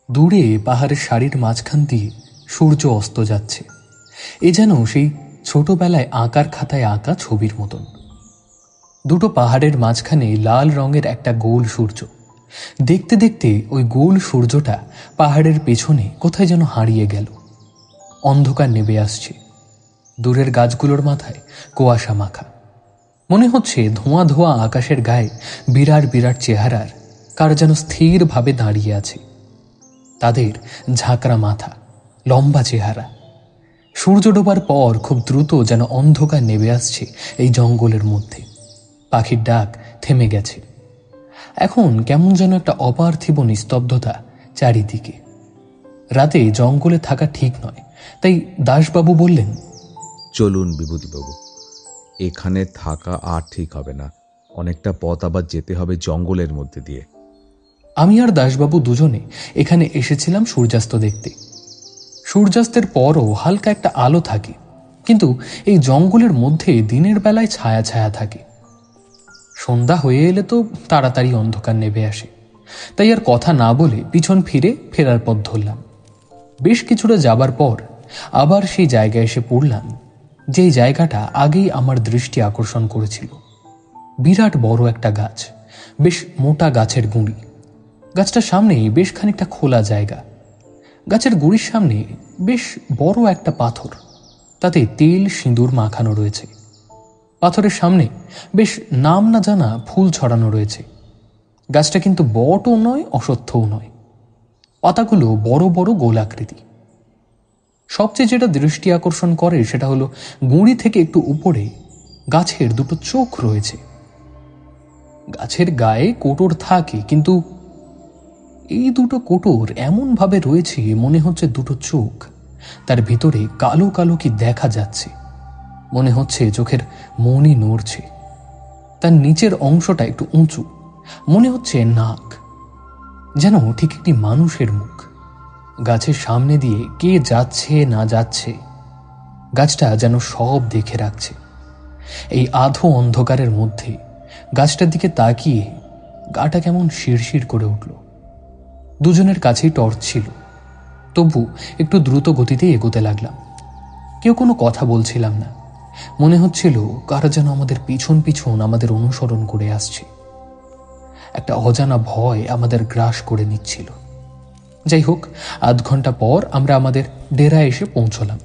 দূরে পাহাড়ের সারির মাঝখান দিয়ে সূর্য অস্ত যাচ্ছে। এ যেন সেই ছোটবেলায় আঁকার খাতায় আঁকা ছবির মতন। দুটো পাহাড়ের মাঝখানে লাল রঙের একটা গোল সূর্য। দেখতে দেখতে ওই গোল সূর্যটা পাহাড়ের পেছনে কোথায় যেন হারিয়ে গেল। অন্ধকার নেমে আসছে। দূরের গাছগুলোর মাথায় কুয়াশা মাখা। মনে হচ্ছে ধোঁয়া ধোঁয়া আকাশের গায়ে বিরাট বিরাট চেহারার কার যেন স্থিরভাবে দাঁড়িয়ে আছে। তাদের ঝাঁকড়া মাথা, লম্বা চেহারা। সূর্য ডোবার পর খুব দ্রুত যেন অন্ধকার নেমে আসছে এই জঙ্গলের মধ্যে। পাখির ডাক থেমে গেছে। এখন কেমন যেন একটা অপার্থিব নিস্তব্ধতা চারিদিকে। রাতে জঙ্গলে থাকা ঠিক নয়, তাই দাসবাবু বললেন, চলুন বিভূতিবাবু, এখানে থাকা আর ঠিক হবে না। অনেকটা পথ আবার যেতে হবে জঙ্গলের মধ্যে দিয়ে। আমি আর দাসবাবু দুজনে এখানে এসেছিলাম সূর্যাস্ত দেখতে। সূর্যাস্তের পরও হালকা একটা আলো থাকে, কিন্তু এই জঙ্গলের মধ্যে দিনের বেলায় ছায়া ছায়া থাকে। সন্ধ্যা হয়ে এলে তো তাড়াতাড়ি অন্ধকার নেমে আসে। তাই আর কথা না বলে পিছন ফিরে ফেরার পথ ধরলাম। বেশ কিছুটা যাবার পর আবার সেই জায়গায় এসে পড়লাম, যেই জায়গাটা আগেই আমার দৃষ্টি আকর্ষণ করেছিল। বিরাট বড় একটা গাছ, বেশ মোটা গাছের গুঁড়ি। গাছটার সামনেই বেশ খানিকটা খোলা জায়গা। গাছের গুঁড়ির সামনে বেশ বড় একটা পাথর, তাতে তেল সিঁদুর মাখানো রয়েছে। পাথরের সামনে বেশ নাম না জানা ফুল ছড়ানো রয়েছে। গাছটা কিন্তু বটও নয়, অশ্বত্থও নয়। পাতাগুলো বড় বড় গোলাকৃতি। সবচেয়ে যেটা দৃষ্টি আকর্ষণ করে সেটা হলো গুঁড়ি থেকে একটু উপরে গাছের দুটো চোখ রয়েছে। গাছের গায়ে কোটর থাকে, কিন্তু এই দুটো কোটর এমনভাবে রয়েছে মনে হচ্ছে দুটো চোখ। তার ভিতরে কালো কালো কি দেখা যাচ্ছে। মনে হচ্ছে চোখের মনি নড়ছে। তার নিচের অংশটা একটু উঁচু, মনে হচ্ছে নাক, যেন ঠিক একটি মানুষের মুখ। গাছের সামনে দিয়ে কে যাচ্ছে না যাচ্ছে, গাছটা যেন সব দেখে রাখছে। এই আধো অন্ধকারের মধ্যে গাছটার দিকে তাকিয়ে গাটা কেমন শিরশির করে উঠল। দুজনের কাছেই টর্চ ছিল, তবু একটু দ্রুত গতিতে এগোতে লাগলাম। কেউ কোনো কথা বলছিলাম না। মনে হচ্ছিল কারা যেন আমাদের পিছন পিছন আমাদের অনুসরণ করে আসছে। একটা অজানা ভয় আমাদের গ্রাস করে নিচ্ছিল। যাই হোক, আধ ঘন্টা পর আমরা আমাদের ডেরায় এসে পৌঁছলাম।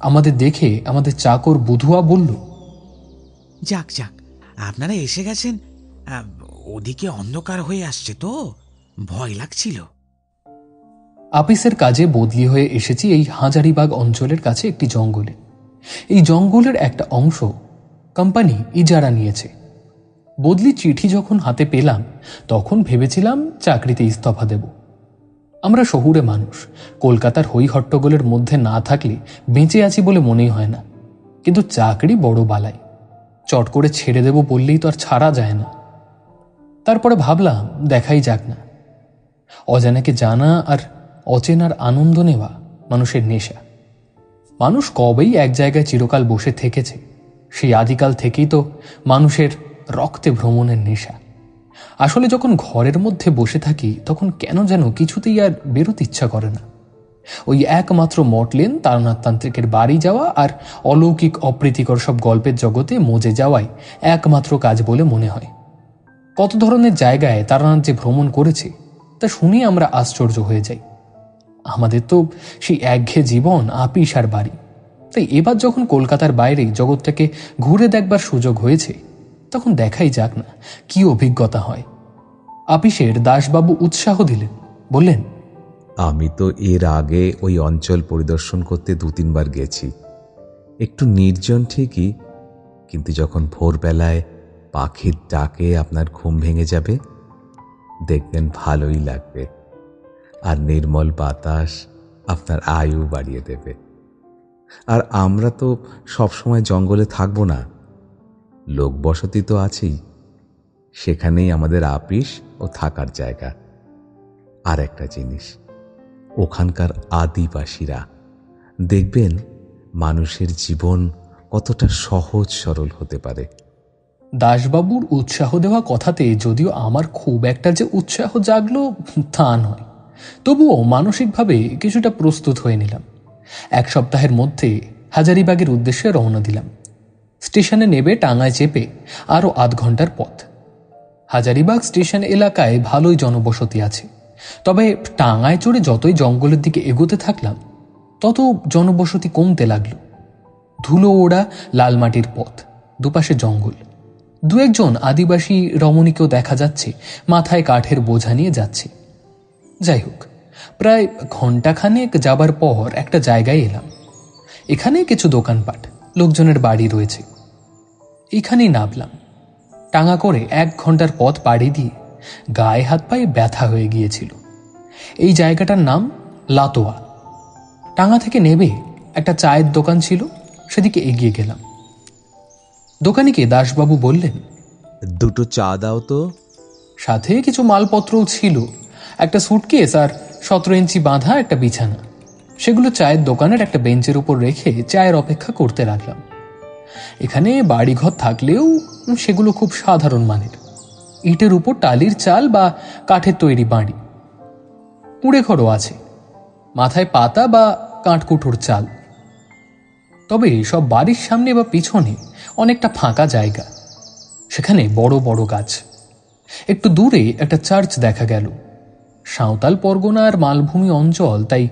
আমাদের দেখে আমাদের চাকর বুধুয়া বলল, যাক যাক, আপনারা এসে গেছেন। ওদিকে অন্ধকার হয়ে আসছে তো, ভয় লাগছিল। আপিসের কাজে বদলি হয়ে এসেছি এই হাজারিবাগ অঞ্চলের কাছে একটি জঙ্গলে। এই জঙ্গলের একটা অংশ কোম্পানি ইজারা নিয়েছে। বদলি চিঠি যখন হাতে পেলাম তখন ভেবেছিলাম চাকরিতে ইস্তফা দেব। আমরা শহুরে মানুষ, কলকাতার হই হট্টগোলের মধ্যে না থাকলে বেঁচে আছি বলে মনেই হয় না। কিন্তু চাকরি বড় বালাই, চট করে ছেড়ে দেব বললেই তো আর ছাড়া যায় না। তারপরে ভাবলাম দেখাই যাক না। অজানাকে জানা আর অচেনার আনন্দ নেওয়া মানুষের নেশা। মানুষ কবেই এক জায়গায় চিরকাল বসে থেকেছে, সেই আদিকাল থেকেই তো মানুষের রক্তে ভ্রমণের নেশা। আসলে যখন ঘরের মধ্যে বসে থাকি তখন কেন যেন কিছুতেই আর বেরোতে ইচ্ছা করে না। ওই একমাত্র মটলেন তারনাথতান্ত্রিকের বাড়ি যাওয়া আর অলৌকিক অপ্রীতিকর সব গল্পের জগতে মজে যাওয়াই একমাত্র কাজ বলে মনে হয়। কত ধরনের জায়গায় তারানাথ যে ভ্রমণ করেছে তা শুনে আমরা আশ্চর্য হয়ে যাই। আমাদের তো সেই একঘেয়ে জীবন, আপিস আর বাড়ি। তাই এবার যখন কলকাতার বাইরে জগৎটাকে ঘুরে দেখবার সুযোগ হয়েছে তখন দেখাই যাক না কি অভিজ্ঞতা হয়। আপিসের দাসবাবু উৎসাহ দিলেন, বললেন, আমি তো এর আগে ওই অঞ্চল পরিদর্শন করতে 2-3 বার গেছি। একটু নির্জন ঠিকই, কিন্তু যখন ভোরবেলায় পাখির ডাকে আপনার ঘুম ভেঙে যাবে দেখবেন ভালোই লাগবে। আর নির্মল বাতাস আপনার আয়ু বাড়িয়ে দেবে। আর আমরা তো সবসময় জঙ্গলে থাকবো না, লোকবসতি তো আছেই, সেখানেই আমাদের আপিস ও থাকার জায়গা। আর একটা জিনিস, ওখানকার আদিবাসীরা, দেখবেন মানুষের জীবন কতটা সহজ সরল হতে পারে। দাসবাবুর উৎসাহ দেওয়া কথাতে যদিও আমার খুব একটা যে উৎসাহ জাগলো তা নয়। তবুও মানসিকভাবে কিছুটা প্রস্তুত হয়ে নিলাম। 1 সপ্তাহের মধ্যে হাজারিবাগের উদ্দেশ্যে রওনা দিলাম। স্টেশনে নেবে টাঙায় চেপে আরও 8 ঘন্টার পথ। হাজারিবাগ স্টেশন এলাকায় ভালোই জনবসতি আছে, তবে টাঙায় চড়ে যতই জঙ্গলের দিকে এগোতে থাকলাম তত জনবসতি কমতে লাগলো। ধুলো ওড়া লাল মাটির পথ, দুপাশে জঙ্গল। 2-1 আদিবাসী রমণীকেও দেখা যাচ্ছে মাথায় কাঠের বোঝা নিয়ে যাচ্ছে। যাই হোক, প্রায় ঘণ্টাখানেক যাবার পর একটা জায়গায় এলাম। এখানে কিছু দোকানপাট, লোকজনের বাড়ি রয়েছে। এখানেই নামলাম। টাঙা করে 1 ঘন্টার পথ পাড়ি দিয়ে গায়ে হাত পায়ে ব্যথা হয়ে গিয়েছিল। এই জায়গাটার নাম লাতোয়া। টাঙা থেকে নেবে একটা চায়ের দোকান ছিল, সেদিকে এগিয়ে গেলাম। দোকানিকে দাসবাবু বললেন, 2টো চা দাও তো। সাথে কিছু মালপত্রও ছিল, একটা সুটকেস আর 17 ইঞ্চি বাঁধা একটা বিছানা। সেগুলো চায়ের দোকানের একটা বেঞ্চের উপর রেখে চায়ের অপেক্ষা করতে লাগলাম। এখানে বাড়িঘর থাকলেও সেগুলো খুব সাধারণ মানের, ইটের উপর টালির চাল বা কাঠের তৈরি বাড়ি। কুঁড়ে ঘরও আছে, মাথায় পাতা বা কাঠকুঠোর চাল। তবে সব বাড়ির সামনে বা পিছনে অনেকটা ফাঁকা জায়গা, সেখানে বড় বড় গাছ। একটু দূরে একটা চার্চ দেখা গেল। সাঁওতাল পরগনার মালভূমি অঞ্চল, তাই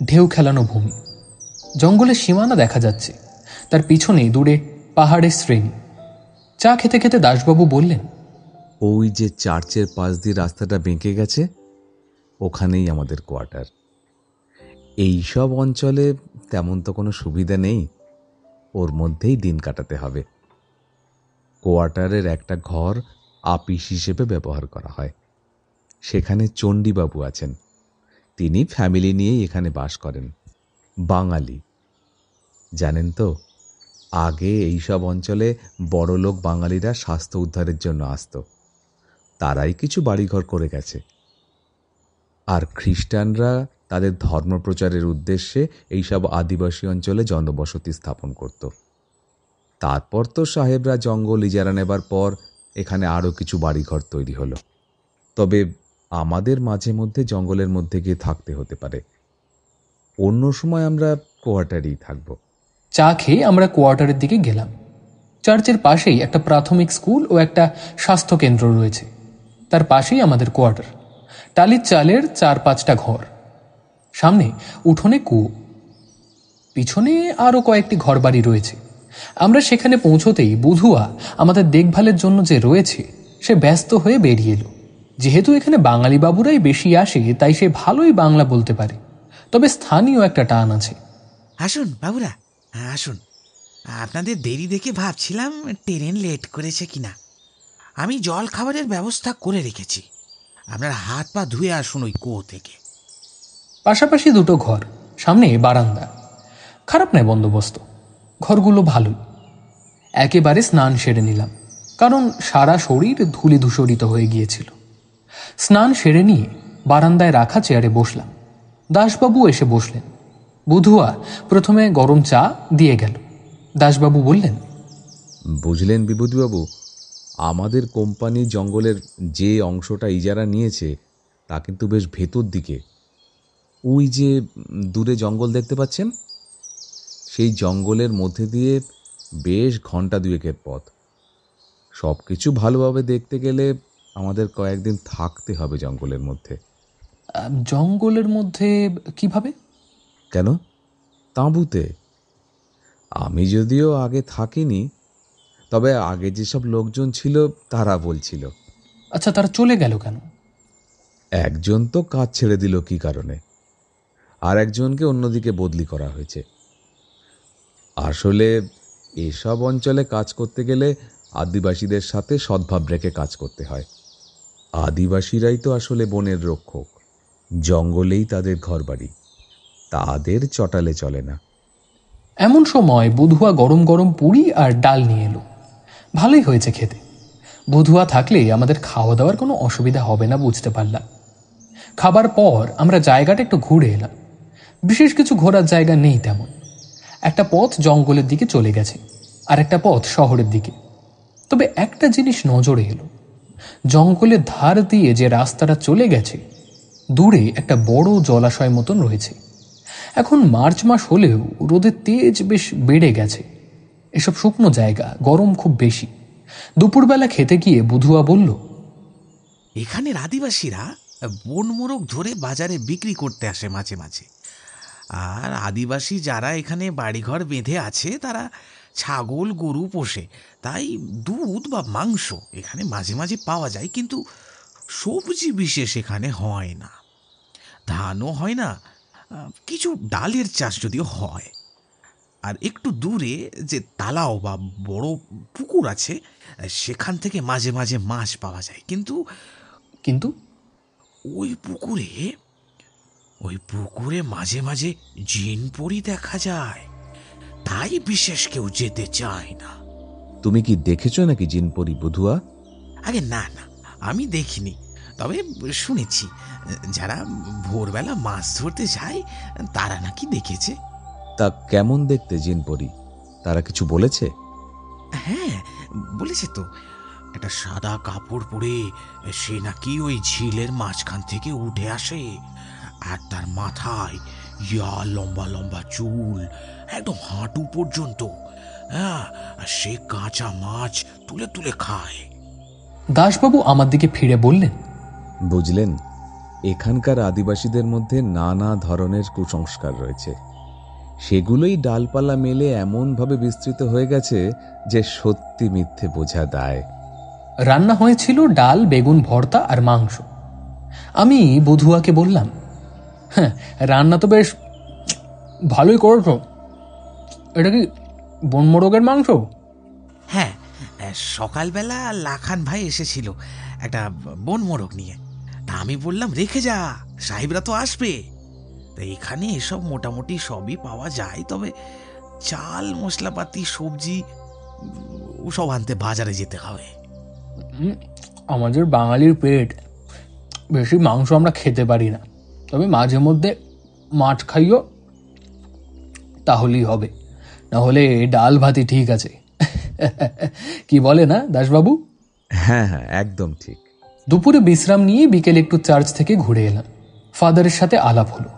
ঢেউ খেলানো ভূমি। জঙ্গলের সীমানা দেখা যাচ্ছে, তার পিছনে দূরে পাহাড়ের শ্রেণী। চা খেতে খেতে দাসবাবু বললেন, ওই যে চার্চের পাশ দিয়ে রাস্তাটা বেঁকে গেছে, ওখানেই আমাদের কোয়ার্টার। এই সব অঞ্চলে তেমন তো কোনো সুবিধা নেই, ওর মধ্যেই দিন কাটাতে হবে। কোয়ার্টারের একটা ঘর আপিস হিসেবে ব্যবহার করা হয়। সেখানে চণ্ডীবাবু আছেন, তিনি ফ্যামিলি নিয়েই এখানে বাস করেন। বাঙালি, জানেন তো, আগে এই সব অঞ্চলে বড়লোক বাঙালিরা স্বাস্থ্য উদ্ধারের জন্য আসতো, তারাই কিছু বাড়িঘর করে গেছে। আর খ্রিস্টানরা তাদের ধর্মপ্রচারের উদ্দেশ্যে এইসব আদিবাসী অঞ্চলে জনবসতি স্থাপন করত। তারপর তো সাহেবরা জঙ্গল ইজারা নেবার পর এখানে আরও কিছু বাড়িঘর তৈরি হলো। তবে আমাদের মাঝে মধ্যে জঙ্গলের মধ্যে গিয়ে থাকতে হতে পারে, অন্য সময় আমরা কোয়ার্টারেই থাকব। চা খেয়ে আমরা কোয়ার্টারের দিকে গেলাম। চার্চের পাশেই একটা প্রাথমিক স্কুল ও একটা স্বাস্থ্য কেন্দ্র রয়েছে, তার পাশেই আমাদের কোয়ার্টার। টালির চালের 4-5টা ঘর, সামনে উঠোনে কুয়ো, পিছনে আরও কয়েকটি ঘরবাড়ি রয়েছে। আমরা সেখানে পৌঁছতেই বুধুয়া আমাদের দেখভালের জন্য যে রয়েছে সে ব্যস্ত হয়ে বেরিয়ে এলো। যেহেতু এখানে বাঙালি বাবুরাই বেশি আসে, তাই সে ভালোই বাংলা বলতে পারে, তবে স্থানীয় একটা টান আছে। আসুন বাবুরা, আসুন। আপনাদের দেরি দেখে ভাবছিলাম ট্রেন লেট করেছে কিনা। আমি জল খাবারের ব্যবস্থা করে রেখেছি, আপনার হাত পা ধুয়ে আসুন ওই কুয়ো থেকে। পাশাপাশি 2টো ঘর, সামনে বারান্দা। খারাপ নয় বন্দোবস্ত, ঘরগুলো ভালোই। একেবারে স্নান সেরে নিলাম, কারণ সারা শরীর ধুলি ধূসরিত হয়ে গিয়েছিল। স্নান সেরে নিয়ে বারান্দায় রাখা চেয়ারে বসলাম। দাসবাবু এসে বসলেন। বুধুয়া প্রথমে গরম চা দিয়ে গেল। দাসবাবু বললেন, বুঝলেন বিভূতিবাবু, আমাদের কোম্পানি জঙ্গলের যে অংশটা ইজারা নিয়েছে তা কিন্তু বেশ ভেতর দিকে। ওই যে দূরে জঙ্গল দেখতে পাচ্ছেন, সেই জঙ্গলের মধ্যে দিয়ে বেশ ঘন্টা 2-এর পথ। সব কিছু ভালোভাবে দেখতে গেলে আমাদের কয়েকদিন থাকতে হবে জঙ্গলের মধ্যে। জঙ্গলের মধ্যে কিভাবে? কেন, তাঁবুতে। আমি যদিও আগে থাকিনি, তবে আগে যেসব লোকজন ছিল তারা বলছিল। আচ্ছা, তারা চলে গেল কেন? একজন তো কাজ ছেড়ে দিল কি কারণে, আর একজনকে অন্যদিকে বদলি করা হয়েছে। আসলে এসব অঞ্চলে কাজ করতে গেলে আদিবাসীদের সাথে সদ্ভাব রেখে কাজ করতে হয়। আদিবাসীরাই তো আসলে বনের রক্ষক, জঙ্গলেই তাদের ঘরবাড়ি, তাদের চটালে চলে না। এমন সময় বুধুয়া গরম গরম পুরি আর ডাল নিয়ে এলো। ভালোই হয়েছে খেতে। বুধুয়া থাকলে আমাদের খাওয়া দাওয়ার কোনো অসুবিধা হবে না বুঝতে পারলাম। খাবার পর আমরা জায়গাটা একটু ঘুরে এলাম। বিশেষ কিছু ঘোরার জায়গা নেই তেমন। একটা পথ জঙ্গলের দিকে চলে গেছে, আর একটা পথ শহরের দিকে। তবে একটা জিনিস নজরে এলো, জঙ্গলের ধার দিয়ে যে রাস্তাটা চলে গেছে, দূরে একটা বড় জলাশয় মতন রয়েছে। এখন মার্চ মাস হলেও রোদের তেজ বেশ বেড়ে গেছে। এসব শুকনো জায়গা, গরম খুব বেশি। দুপুরবেলা খেতে গিয়ে বুধুয়া বলল, এখানের আদিবাসীরা বন মোরগ ধরে বাজারে বিক্রি করতে আসে মাঝে মাঝে। আর আদিবাসী যারা এখানে বাড়িঘর বেঁধে আছে তারা ছাগল গরু পোষে, তাই দুধ বা মাংস এখানে মাঝে মাঝে পাওয়া যায়, কিন্তু সবজি বিশেষ এখানে হয় না। ধানও হয় না, কিছু ডালের চাষ যদিও হয়। আর একটু দূরে যে তালাও বা বড় পুকুর আছে, সেখান থেকে মাঝে মাঝে মাছ পাওয়া যায়, কিন্তু কিন্তু ওই পুকুরে মাঝে মাঝে জিন পরি দেখা যায়, তাই বিশেষ কেউ যেতে চায় না। তুমি কি দেখেছো নাকি জিনপরি বুধুয়া? আগে না না, আমি দেখিনি, তবে শুনেছি যারা ভোরবেলা মাছ ধরতে যায় তারা নাকি দেখেছে। তা কেমন দেখতে জিনপরি? তারা কিছু বলেছে? হ্যাঁ, বলেছে তো। একটা সাদা কাপড় পরে সে নাকি ওই ঝিলের মাঝখান থেকে উঠে আসে, আর তার মাথায় ইয়া লম্বা লম্বা চুল, একদম হাঁটু পর্যন্ত। হ্যাঁ, আর সে কাঁচা মাছ তুলে তুলে খায়। দাসবাবু আমার দিকে ফিরে বললেন, বুঝলেন, এখানকার আদিবাসীদের মধ্যে নানা ধরনের কুসংস্কার রয়েছে। সেগুলোই ডালপালা মেলে এমনভাবে বিস্তৃত হয়ে গেছে যে সত্যি মিথ্যে বোঝা দায়। রান্না হয়েছিল ডাল, বেগুন ভর্তা আর মাংস। আমি বধুয়াকে বললাম, হ্যাঁ, রান্না তো বেশ ভালোই করেছ। এটা কি বনমোরগের মাংস? হ্যাঁ, সকালবেলা লাখান ভাই এসেছিল একটা বন মোরগ নিয়ে। তা আমি বললাম, রেখে যা, সাহেবরা তো আসবে। তা এখানে এসব মোটামুটি সবই পাওয়া যায়, তবে চাল মশলাপাতি সবজি সব আনতে বাজারে যেতে হবে। আমাদের বাঙালির পেট, বেশি মাংস আমরা খেতে পারি না, তবে মাঝে মধ্যে মাছ খাইও, তাহলেই হবে। না হলে ডাল ভাতই ঠিক আছে। কি বলে না দাসবাবু? হ্যাঁ হ্যাঁ, একদম ঠিক। দুপুরে বিশ্রাম নিয়ে বিকেলে একটু চার্চ থেকে ঘুরে এলাম। ফাদারের সাথে আলাপ হলো।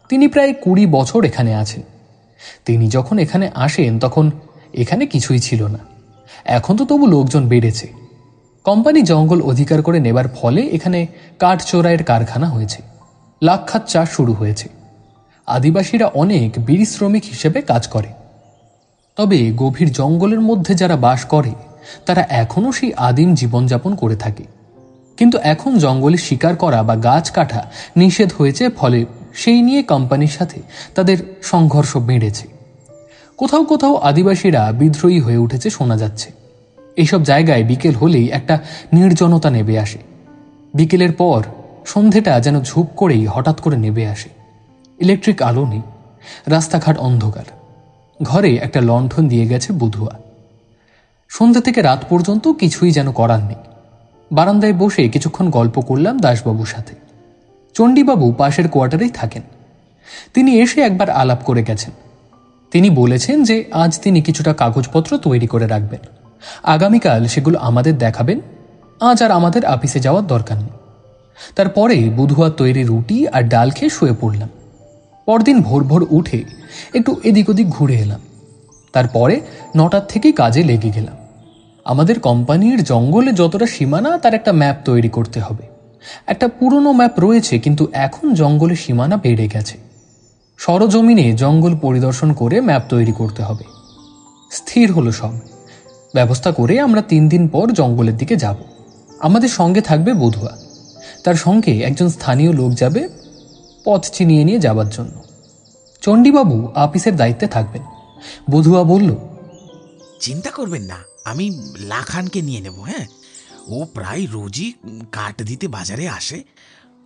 তিনি প্রায় 20 বছর এখানে আছেন। তিনি যখন এখানে আসেন তখন এখানে কিছুই ছিল না। এখন তো তবু লোকজন বেড়েছে। কোম্পানি জঙ্গল অধিকার করে নেবার ফলে এখানে কাঠ চোরাইয়ের কারখানা হয়েছে, লাক্ষাত চাষ শুরু হয়েছে। আদিবাসীরা অনেক বিড়ি শ্রমিক হিসেবে কাজ করে। তবে গভীর জঙ্গলের মধ্যে যারা বাস করে তারা এখনও সেই আদিম জীবনযাপন করে থাকে। কিন্তু এখন জঙ্গলে শিকার করা বা গাছ কাটা নিষেধ হয়েছে, ফলে সেই নিয়ে কোম্পানির সাথে তাদের সংঘর্ষ বেড়েছে। কোথাও কোথাও আদিবাসীরা বিদ্রোহী হয়ে উঠেছে শোনা যাচ্ছে। এইসব জায়গায় বিকেল হলেই একটা নির্জনতা নেমে আসে। বিকেলের পর সন্ধেটা যেন ঝুপ করেই হঠাৎ করে নেমে আসে। ইলেকট্রিক আলো নেই, রাস্তাঘাট অন্ধকার। ঘরে একটা লণ্ঠন দিয়ে গেছে বুধুয়া। সন্ধ্যা থেকে রাত পর্যন্ত কিছুই যেন করার নেই। বারান্দায় বসে কিছুক্ষণ গল্প করলাম দাসবাবুর সাথে। চণ্ডীবাবু পাশের কোয়ার্টারেই থাকেন। তিনি এসে একবার আলাপ করে গেছেন। তিনি বলেছেন যে আজ তিনি কিছুটা কাগজপত্র তৈরি করে রাখবেন, আগামীকাল সেগুলো আমাদের দেখাবেন। আজ আর আমাদের অফিসে যাওয়ার দরকার নেই। তারপরে বুধুয়া তৈরি রুটি আর ডাল খেয়ে শুয়ে পড়লাম। পরদিন ভোর ভোর উঠে একটু এদিক ওদিক ঘুরে এলাম। তারপরে 9টার থেকেই কাজে লেগে গেলাম। আমাদের কোম্পানির জঙ্গলে যতটা সীমানা তার একটা ম্যাপ তৈরি করতে হবে। একটা পুরনো ম্যাপ রয়েছে, কিন্তু এখন জঙ্গলের সীমানা বেড়ে গেছে। সরজমিনে জঙ্গল পরিদর্শন করে ম্যাপ তৈরি করতে হবে। স্থির হলো সব। ব্যবস্থা করে আমরা 3 দিন পর জঙ্গলের দিকে যাব। আমাদের সঙ্গে থাকবে বধুয়া, তার সঙ্গে একজন স্থানীয় লোক যাবে পথ চিনিয়ে নিয়ে যাবার জন্য। চণ্ডীবাবু অফিসের দায়িত্বে থাকবেন। বধুয়া বলল, চিন্তা করবেন না, আমি লাখানকে নিয়ে নেব। হ্যাঁ, ও প্রায় রোজই কাঠ দিতে বাজারে আসে।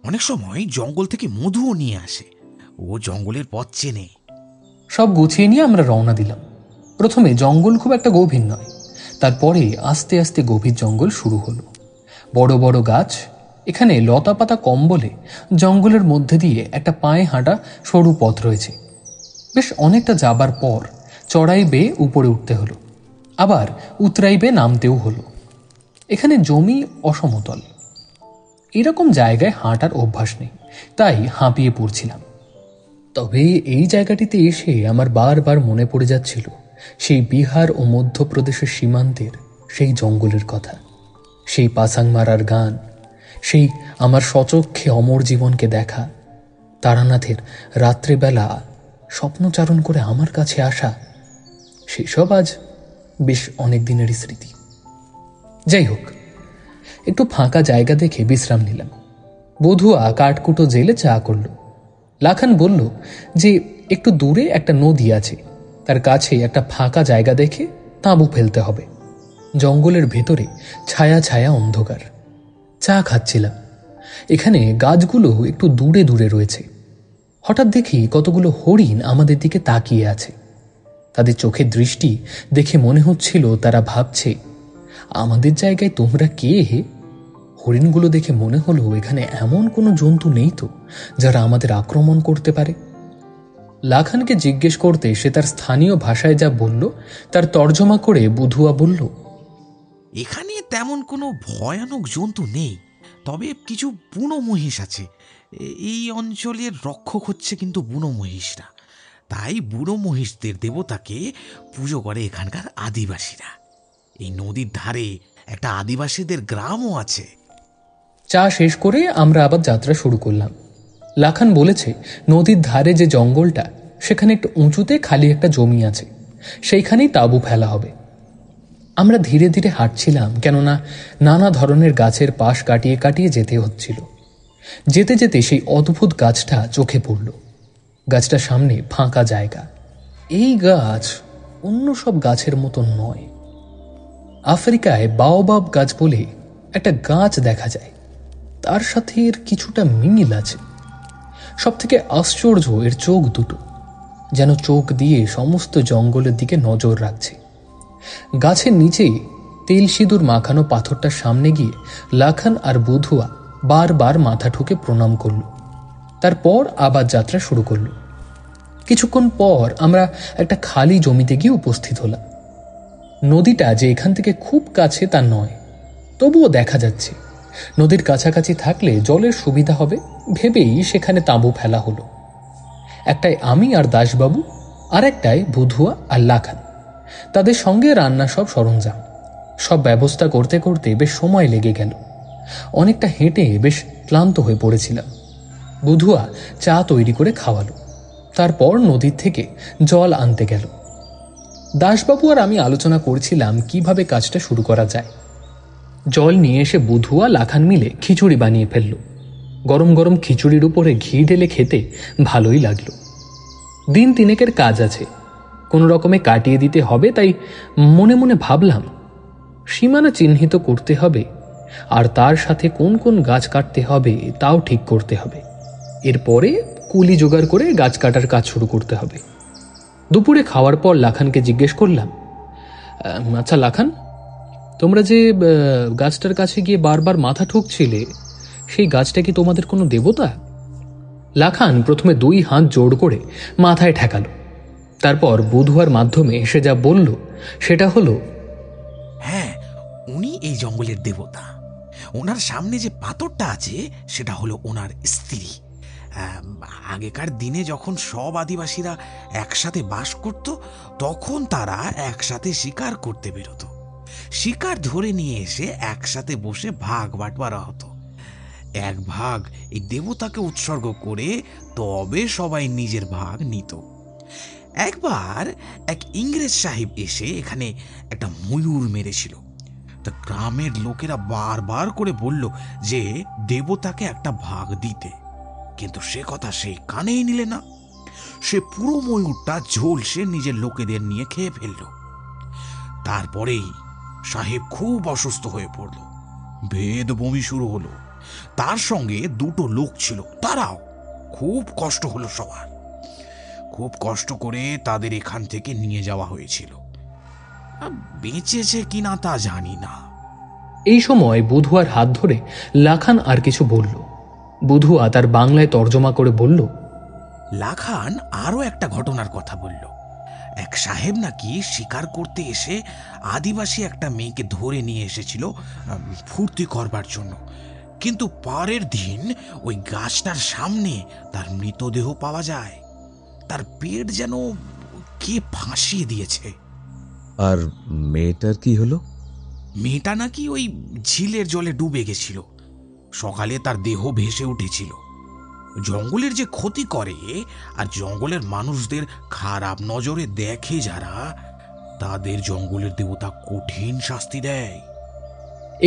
অনেক সময় জঙ্গল থেকে মধুও নিয়ে আসে। ও জঙ্গলের পথ চেনে। সব গুছিয়ে নিয়ে আমরা রওনা দিলাম। প্রথমে জঙ্গল খুব একটা গভীর নয়, তারপরে আস্তে আস্তে গভীর জঙ্গল শুরু হলো। বড় বড় গাছ। এখানে লতা পাতা কম বলে জঙ্গলের মধ্যে দিয়ে একটা পায়ে হাঁটা সরু পথ রয়েছে। বেশ অনেকটা যাবার পর চড়াই বেয়ে উপরে উঠতে হলো, আবার উতরাই বেয়ে নামতেও হলো। এখানে জমি অসমতল, এরকম জায়গায় হাঁটার অভ্যাস নেই, তাই হাঁপিয়ে পড়ছিলাম। তবে এই জায়গাটিতে এসে আমার বারবার মনে পড়ে যাচ্ছিল সেই বিহার ও মধ্যপ্রদেশের সীমান্তের সেই জঙ্গলের কথা, সেই পাসাং মারার গান, সেই আমার সচক্ষে অমর জীবনকে দেখা, তারানাথের রাত্রেবেলা স্বপ্নচারণ করে আমার কাছে আসা, সেসব আজ বেশ অনেক দিনেরই স্মৃতি। যাই হোক, একটু ফাঁকা জায়গা দেখে বিশ্রাম নিলাম। বধুয়া কাঠকুটো জেলে চা করল। লাখান বলল যে একটু দূরে একটা নদী আছে, তার কাছে একটা ফাঁকা জায়গা দেখে তাঁবু ফেলতে হবে। জঙ্গলের ভেতরে ছায়া ছায়া অন্ধকার। চা খাচ্ছিলাম। এখানে গাছগুলো একটু দূরে দূরে রয়েছে। হঠাৎ দেখি কতগুলো হরিণ আমাদের দিকে তাকিয়ে আছে। তাদের চোখের দৃষ্টি দেখে মনে হচ্ছিল তারা ভাবছে, আমাদের জায়গায় তোমরা কে হে? হরিণগুলো দেখে মনে হলো এখানে এমন কোনো জন্তু নেই তো যারা আমাদের আক্রমণ করতে পারে। লাখানকে জিজ্ঞেস করতে সে তার স্থানীয় ভাষায় যা বলল তার তর্জমা করে বুধুয়া বলল, এখানে তেমন কোনো ভয়ানক জন্তু নেই, তবে কিছু বুনো মহিষ আছে। এই অঞ্চলের রক্ষক হচ্ছে কিন্তু বুনো মহিষরা, তাই বুনো মহিষদের দেবতাকে পুজো করে এখানকার আদিবাসীরা। এই নদীর ধারে একটা আদিবাসীদের গ্রামও আছে। চা শেষ করে আমরা আবার যাত্রা শুরু করলাম। লাখান বলেছে নদীর ধারে যে জঙ্গলটা, সেখানে একটু উঁচুতে খালি একটা জমি আছে, সেইখানেই তাঁবু ফেলা হবে। আমরা ধীরে ধীরে হাঁটছিলাম, কেননা নানা ধরনের গাছের পাশ কাটিয়ে কাটিয়ে যেতে হচ্ছিল। যেতে যেতে সেই অদ্ভুত গাছটা চোখে পড়ল। গাছটার সামনে ফাঁকা জায়গা। এই গাছ অন্য সব গাছের মতো নয়। আফ্রিকায় বাওবাব গাছ বলে একটা গাছ দেখা যায়, তার সাথে এর কিছুটা মিল আছে। সব থেকে আশ্চর্য এর চোখ দুটো, যেন চোখ দিয়ে সমস্ত জঙ্গলের দিকে নজর রাখছে। গাছের নিচে তেল সিঁদুর মাখানো পাথরটার সামনে গিয়ে লাখান আর বধুয়া বারবার মাথা ঠুকে প্রণাম করল। তারপর আবার যাত্রা শুরু করল। কিছুক্ষণ পর আমরা একটা খালি জমিতে গিয়ে উপস্থিত হলাম। নদীটা যে এখান থেকে খুব কাছে তা নয়, তবুও দেখা যাচ্ছে। নদীর কাছাকাছি থাকলে জলের সুবিধা হবে ভেবেই সেখানে তাঁবু ফেলা হলো। একটায় আমি আর দাসবাবু, আর একটায় বুধুয়া আর লাখান। তাদের সঙ্গে রান্না সব সরঞ্জাম, সব ব্যবস্থা করতে করতে বেশ সময় লেগে গেল। অনেকটা হেঁটে বেশ ক্লান্ত হয়ে পড়েছিলাম। বুধুয়া চা তৈরি করে খাওয়ালো, তারপর নদীর থেকে জল আনতে গেল। দাসবাবু আর আমি আলোচনা করছিলাম কিভাবে কাজটা শুরু করা যায়। জল নিয়ে এসে বুধুয়া লাখান মিলে খিচুড়ি বানিয়ে ফেলল। গরম গরম খিচুড়ির উপরে ঘি ঢেলে খেতে ভালোই লাগলো। দিন তিনেকের কাজ আছে, কোনো রকমে কাটিয়ে দিতে হবে, তাই মনে মনে ভাবলাম সীমানা চিহ্নিত করতে হবে, আর তার সাথে কোন কোন গাছ কাটতে হবে তাও ঠিক করতে হবে। এরপরে কুলি জোগাড় করে গাছ কাটার কাজ শুরু করতে হবে। দুপুরে খাওয়ার পর লাখানকে জিজ্ঞেস করলাম, আচ্ছা লাখান, তোমরা যে গাছটার কাছে গিয়ে বারবার মাথা ঠুকছিলে, সেই গাছটা কি তোমাদের কোনো দেবতা? লাখান প্রথমে 2 হাত জোড় করে মাথায় ঠেকালো। তারপর বুধুয়ার মাধ্যমে এসে যা বলল সেটা হলো, হ্যাঁ, উনি এই জঙ্গলের দেবতা। ওনার সামনে যে পাথরটা আছে সেটা হলো ওনার স্ত্রী। আগেকার দিনে যখন সব আদিবাসীরা একসাথে বাস করত, তখন তারা একসাথে শিকার করতে বেরোতো। শিকার ধরে নিয়ে এসে একসাথে বসে ভাগ বাঁটবারা হতো। এক ভাগ এই দেবতাকে উৎসর্গ করে তবে সবাই নিজের ভাগ নিত। একবার এক ইংরেজ সাহেব এসে এখানে একটা ময়ূর মেরেছিল। তা গ্রামের লোকেরা বারবার করে বলল যে দেবতাকে একটা ভাগ দিতে, কিন্তু সে কথা সে কানেই নিলে না। সে পুরো ময়ূরটা ঝলসে নিজের লোকেদের নিয়ে খেয়ে ফেলল। তারপরেই সাহেব খুব অসুস্থ হয়ে পড়ল, ভেদ বমি শুরু হলো। তার সঙ্গে 2টো লোক ছিল, তারাও। খুব কষ্ট হলো সবার। খুব কষ্ট করে তাদের এখান থেকে নিয়ে যাওয়া হয়েছিল। বেঁচেছে কিনা তা জানি না। এই সময় বুধুয়ার হাত ধরে লাখান আর কিছু বলল। বুধুয়া তার বাংলায় তর্জমা করে বলল, লাখান আরো একটা ঘটনার কথা বলল। এক সাহেব নাকি শিকার করতে এসে আদিবাসী একটা মেয়েকে ধরে নিয়ে এসেছিল ফুর্তি করবার জন্য, কিন্তু পরের দিন ওই গাছটার সামনে তার মৃতদেহ পাওয়া যায়। তার পেট যেন কে ফাঁসিয়ে দিয়েছে। আর মেয়েটার কি হলো? মেয়েটা নাকি ওই ঝিলের জলে ডুবে গেছিল। সকালে তার দেহ ভেসে উঠেছিল। জঙ্গলের যে ক্ষতি করে আর জঙ্গলের মানুষদের খারাপ নজরে দেখে যারা, তাদের জঙ্গলের দেবতা কঠিন শাস্তি দেয়।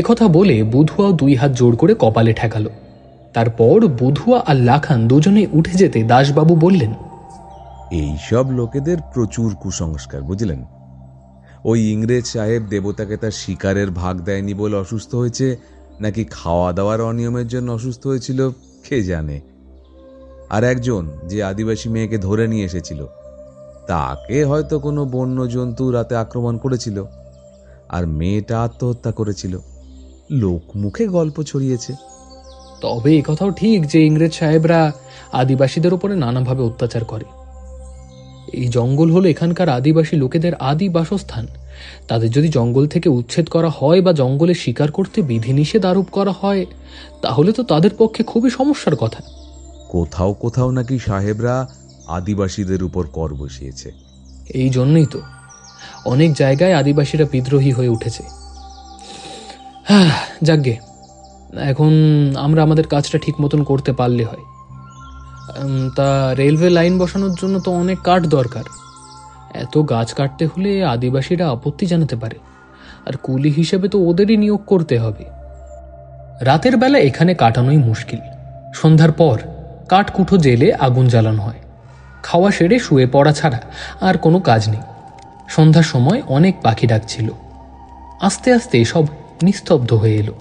একথা বলে বুধুয়াও 2 হাত জোর করে কপালে ঠেকালো। তারপর বুধুয়া আর লাখান দুজনে উঠে যেতে দাসবাবু বললেন, এইসব লোকেদের প্রচুর কুসংস্কার, বুঝলেন? ওই ইংরেজ সাহেব দেবতাকে তার শিকারের ভাগ দেয়নি বলে অসুস্থ হয়েছে, নাকি খাওয়া দাওয়ার অনিয়মের জন্য অসুস্থ হয়েছিল কে জানে। আর একজন যে আদিবাসী মেয়েকে ধরে নিয়ে এসেছিল, তাকে হয়তো কোনো বন্য জন্তু রাতে আক্রমণ করেছিল, আর মেয়েটা আত্মহত্যা করেছিল। লোকমুখে গল্প ছড়িয়েছে। তবে একথাও ঠিক যে ইংরেজ সাহেবরা আদিবাসীদের উপরে নানাভাবে অত্যাচার করে। এই জঙ্গল হলো এখানকার আদিবাসী লোকেদের আদি বাসস্থান। তাদের যদি জঙ্গল থেকে উচ্ছেদ করা হয় বা জঙ্গলে শিকার করতে বিধিনিষেধ আরোপ করা হয়, তাহলে তো তাদের পক্ষে খুবই সমস্যার কথা। কোথাও কোথাও নাকি সাহেবরা আদিবাসীদের উপর কর বসিয়েছে। এই জন্যই তো অনেক জায়গায় আদিবাসীরা বিদ্রোহী হয়ে উঠেছে। যাকগে, এখন আমরা আমাদের কাজটা ঠিক মতন করতে পারলে হয়। তা রেলওয়ে লাইন বসানোর জন্য তো অনেক কাঠ দরকার। এত গাছ কাটতে হলে আদিবাসীরা আপত্তি জানাতে পারে, আর কুলি হিসেবে তো ওদেরই নিয়োগ করতে হবে। রাতের বেলা এখানে কাটানোই মুশকিল। সন্ধ্যার পর কাঠকুঠো জেলে আগুন জ্বালানো হয়। খাওয়া সেরে শুয়ে পড়া ছাড়া আর কোনো কাজ নেই। সন্ধ্যার সময় অনেক পাখি ডাকছিল। আস্তে আস্তে সব নিস্তব্ধ হয়ে এলো।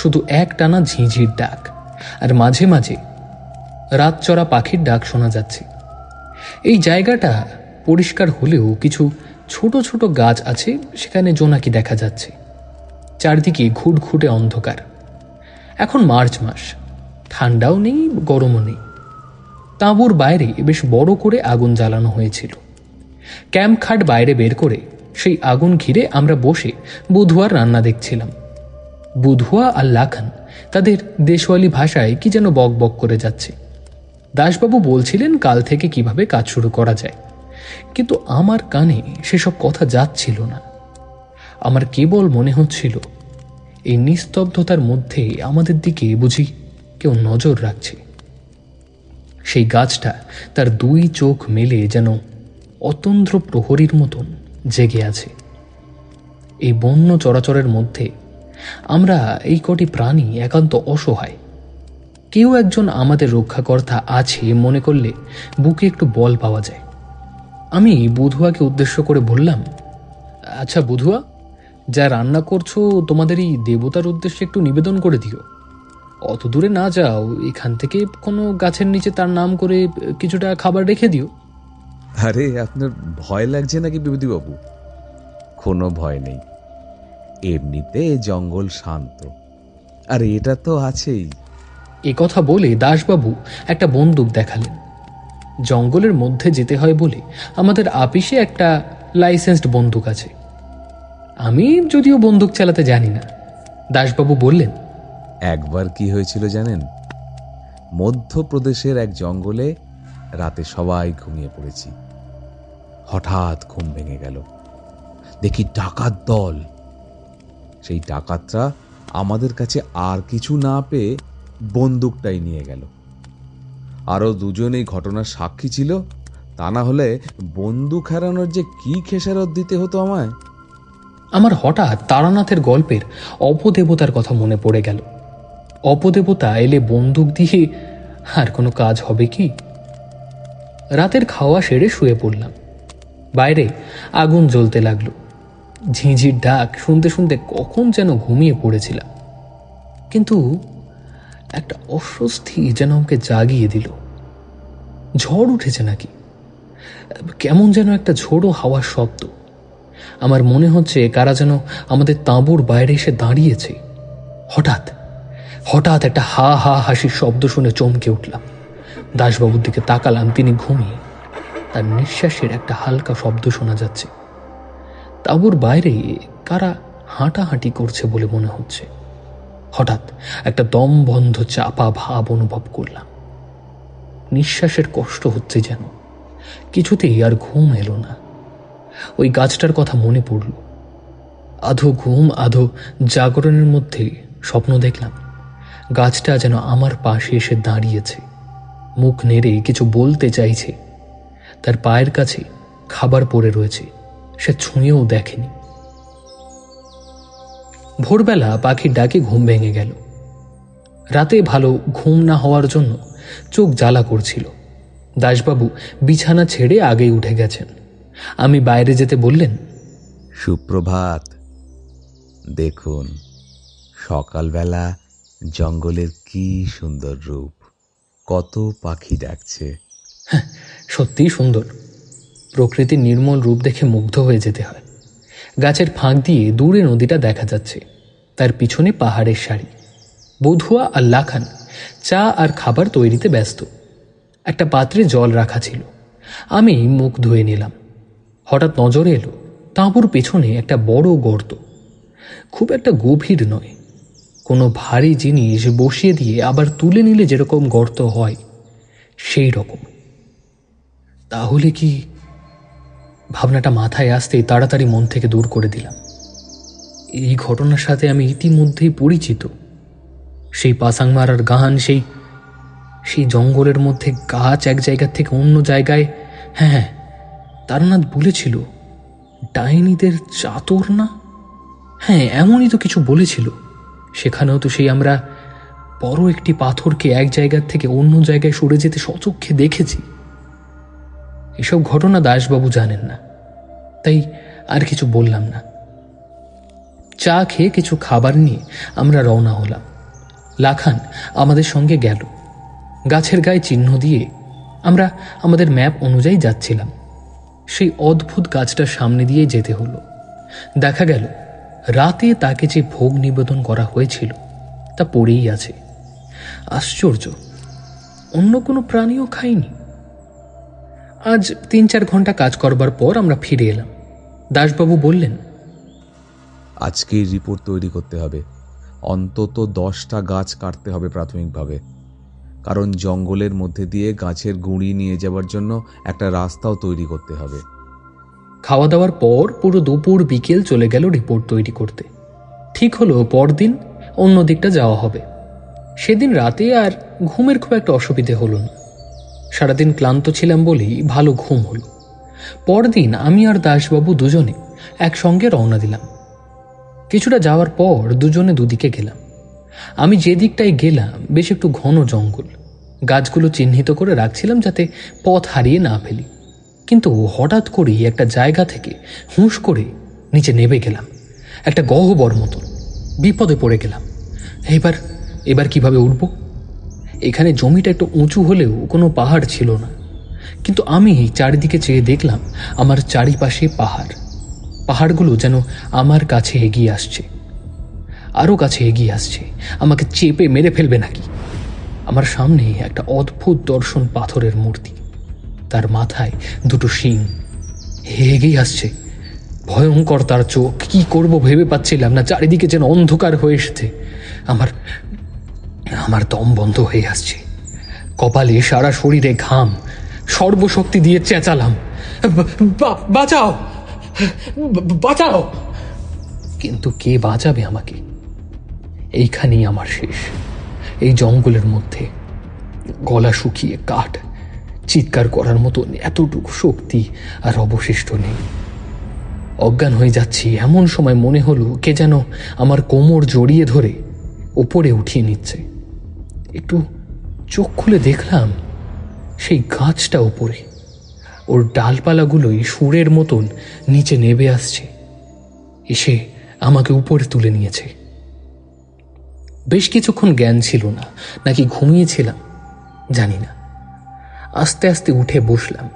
শুধু একটানা ঝিঁঝির ডাক, আর মাঝে মাঝে রাতচরা পাখির ডাক শোনা যাচ্ছে। এই জায়গাটা পরিষ্কার হলেও কিছু ছোট ছোট গাছ আছে, সেখানে জোনাকি দেখা যাচ্ছে। চারদিকে ঘুটঘুটে অন্ধকার। এখন মার্চ মাস, ঠান্ডাও নেই গরমও নেই। তাঁবুর বাইরে বেশ বড় করে আগুন জ্বালানো হয়েছিল। ক্যাম্প খাট বাইরে বের করে সেই আগুন ঘিরে আমরা বসে বুধুয়ার রান্না দেখছিলাম। বুধুয়া আর লাখান তাদের দেশওয়ালি ভাষায় কি যেন বক বক করে যাচ্ছে। দাসবাবু বলছিলেন কাল থেকে কিভাবে কাজ শুরু করা যায়, কিন্তু আমার কানে সেসব কথা যাচ্ছিল না। আমার কেবল মনে হচ্ছিল এই নিস্তব্ধতার মধ্যে আমাদের দিকে বুঝি কেউ নজর রাখছে। সেই গাছটা তার 2 চোখ মেলে যেন অতন্দ্র প্রহরীর মতন জেগে আছে। এই বন্য চরাচরের মধ্যে আমরা এই কটি প্রাণী একান্ত অসহায়। কেউ একজন আমাদের রক্ষাকর্তা আছে মনে করলে বুকে একটু বল পাওয়া যায়। আমি বুধুয়াকে উদ্দেশ্য করে বললাম, আচ্ছা বুধুয়া, যা রান্না করছো তোমাদের এই দেবতার উদ্দেশ্যে একটু নিবেদন করে দিও। অত দূরে না যাও, এখান থেকে কোনো গাছের নিচে তার নাম করে কিছুটা খাবার রেখে দিও। আরে, আপনার ভয় লাগছে নাকি বিভূতিবাবু? কোনো ভয় নেই। এমনিতে জঙ্গল শান্ত, আর এটা তো আছেই। এ কথা বলে দাসবাবু একটা বন্দুক দেখালেন। জঙ্গলের মধ্যে যেতে হয় বলে আমাদের আপিসে একটা লাইসেন্সড বন্দুক আছে। আমি যদিও বন্দুক চালাতে জানি না। দাসবাবু বললেন, একবার কি হয়েছিল জানেন? মধ্যপ্রদেশের এক জঙ্গলে রাতে সবাই ঘুমিয়ে পড়েছি। হঠাৎ ঘুম ভেঙে গেল। দেখি ডাকাত দল। সেই ডাকাতরা আমাদের কাছে আর কিছু না পেয়ে বন্দুকটাই নিয়ে গেল। আরও 2জন এই ঘটনার সাক্ষী ছিল, তা না হলে বন্দুক হারানোর যে কি খেসারত দিতে হতো আমায়। আমার হঠাৎ তারানাথের গল্পের অপদেবতার কথা মনে পড়ে গেল। অপদেবতা এলে বন্দুক দিয়ে আর কোনো কাজ হবে কি? রাতের খাওয়া সেরে শুয়ে পড়লাম। বাইরে আগুন জ্বলতে লাগলো। ঝিঁঝির ডাক শুনতে শুনতে কখন যেন ঘুমিয়ে পড়েছিলাম, কিন্তু একটা অস্বস্তি যেন আমাকে জাগিয়ে দিল। ঝড় উঠেছে নাকি? কেমন যেন একটা ঝোড়ো হাওয়ার শব্দ। আমার মনে হচ্ছে কারা যেন আমাদের তাঁবুর বাইরে এসে দাঁড়িয়েছে। হঠাৎ হঠাৎ একটা হা হা হাসির শব্দ শুনে চমকে উঠলাম। দাসবাবুর দিকে তাকালাম, তিনি ঘুমিয়ে। তার নিঃশ্বাসের একটা হালকা শব্দ শোনা যাচ্ছে। তাঁবুর বাইরে কারা হাঁটাহাঁটি করছে বলে মনে হচ্ছে। হঠাৎ একটা দম বন্ধ চাপা ভাব অনুভব করলাম। নিঃশ্বাসের কষ্ট হচ্ছে যেন। কিছুতেই আর ঘুম এলো না। ওই গাছটার কথা মনে পড়ল। আধো ঘুম আধো জাগরণের মধ্যে স্বপ্ন দেখলাম গাছটা যেন আমার পাশে এসে দাঁড়িয়েছে, মুখ নেড়ে কিছু বলতে চাইছে। তার পায়ের কাছে খাবার পড়ে রয়েছে, সে ছুঁয়েও দেখেনি। ভোরবেলা পাখির ডাকে ঘুম ভেঙে গেল। রাতে ভালো ঘুম না হওয়ার জন্য চোখ জ্বালা করছিল। দাসবাবু বিছানা ছেড়ে আগেই উঠে গেছেন। আমি বাইরে যেতে বললেন, সুপ্রভাত। দেখুন সকালবেলা জঙ্গলের কি সুন্দর রূপ, কত পাখি ডাকছে। সত্যিই সুন্দর। প্রকৃতির নির্মল রূপ দেখে মুগ্ধ হয়ে যেতে হয়। গাছের ফাঁক দিয়ে দূরে নদীটা দেখা যাচ্ছে, তার পিছনে পাহাড়ের সারি। বধুয়া আর লাখান চা আর খাবার তৈরিতে ব্যস্ত। একটা পাত্রে জল রাখা ছিল। আমি মুখ ধুয়ে নিলাম। হঠাৎ নজরে এলো তাঁবুর পেছনে একটা বড় গর্ত। খুব একটা গভীর নয়, কোনো ভারী জিনিস বসিয়ে দিয়ে আবার তুলে নিলে যেরকম গর্ত হয় সেই রকম। তাহলে কি? ভাবনাটা মাথায় আসতেই তাড়াতাড়ি মন থেকে দূর করে দিলাম। এই ঘটনার সাথে আমি ইতিমধ্যেই পরিচিত। সেই পাসাংমারার গান, সেই জঙ্গলের মধ্যে গাছ এক জায়গা থেকে অন্য জায়গায়। হ্যাঁ, তারনাথ বলেছিল ডাইনিদের চাতর না? হ্যাঁ, এমনই তো কিছু বলেছিল। সেখানেও তো সেই আমরা বড় একটি পাথরকে এক জায়গা থেকে অন্য জায়গায় সরে যেতে সচক্ষে দেখেছি। এসব ঘটনা দাসবাবু জানেন না, তাই আর কিছু বললাম না। চা খেয়ে কিছু খাবার নিয়ে আমরা রওনা হলাম। লাখান আমাদের সঙ্গে গেল। গাছের গায়ে চিহ্ন দিয়ে আমরা আমাদের ম্যাপ অনুযায়ী যাচ্ছিলাম। সেই অদ্ভুত গাছটার সামনে দিয়ে যেতে হলো। দেখা গেল রাতে তাকে যে ভোগ নিবেদন করা হয়েছিল তা পড়েই আছে। আশ্চর্য, অন্য কোনো প্রাণীও খায়নি। আজ 3-4 ঘন্টা কাজ করবার পর আমরা ফিরে এলাম। দাসবাবু বললেন, আজকেই রিপোর্ট তৈরি করতে হবে। অন্তত 10টা গাছ কাটতে হবে প্রাথমিকভাবে, কারণ জঙ্গলের মধ্যে দিয়ে গাছের গুঁড়ি নিয়ে যাওয়ার জন্য একটা রাস্তাও তৈরি করতে হবে। খাওয়া দাওয়ার পর পুরো দুপুর বিকেল চলে গেল রিপোর্ট তৈরি করতে। ঠিক হলো পরদিন অন্য দিকটা যাওয়া হবে। সেদিন রাতে আর ঘুমের খুব একটা অসুবিধে হলো না। সারাদিন ক্লান্ত ছিলাম বলেই ভালো ঘুম হলো। পরদিন আমি আর দাসবাবু দুজনে একসঙ্গে রওনা দিলাম। কিছুটা যাওয়ার পর দুজনে দুদিকে গেলাম। আমি যে দিকটায় গেলাম বেশ একটু ঘন জঙ্গল। গাছগুলো চিহ্নিত করে রাখছিলাম যাতে পথ হারিয়ে না ফেলি। কিন্তু হঠাৎ করেই একটা জায়গা থেকে হুঁশ করে নিচে নেমে গেলাম, একটা গহ্বর মতন। বিপদে পড়ে গেলাম। এবার কিভাবে উঠব? এখানে জমিটা একটু উঁচু হলেও কোনো পাহাড় ছিল না, কিন্তু আমি চারিদিকে চেয়ে দেখলাম আমার চারিপাশে পাহাড়। পাহাড়গুলো যেন আমার কাছে এগিয়ে আসছে, আরও কাছে এগিয়ে আসছে, আমাকে চেপে মেরে ফেলবে নাকি। আমার সামনে একটা অদ্ভুত দর্শন পাথরের মূর্তি, তার মাথায় দুটো শিং, এগিয়ে আসছে। ভয়ঙ্কর তার চোখ। কি করব ভেবে পাচ্ছিলাম না। চারিদিকে যেন অন্ধকার হয়ে এসেছে। আমার দম বন্ধ হয়ে আসছে। কপালে সারা শরীরে ঘাম। সর্বশক্তি দিয়ে চেঁচালাম, বাঁচাও, বাঁচাও। কিন্তু কে বাঁচাবে আমাকে? এইখানেই আমার শেষ। এই জঙ্গলের মধ্যে গলা শুকিয়ে কাঠ। চিৎকার করার মতো এতটুকু শক্তি আর অবশিষ্ট নেই। অজ্ঞান হয়ে যাচ্ছি। এমন সময় মনে হলো কে যেন আমার কোমর জড়িয়ে ধরে উপরে উঠিয়ে নিচ্ছে। একটু চোখ খুলে দেখলাম সেই গাছটা উপরে, ওর ডালপালাগুলোই সুরের মতন নিচে নেমে আসছে, এসে আমাকে উপরে তুলে নিয়েছে। বেশ কিছুক্ষণ জ্ঞান ছিল না, নাকি ঘুমিয়েছিলাম জানি না। আস্তে আস্তে উঠে বসলাম।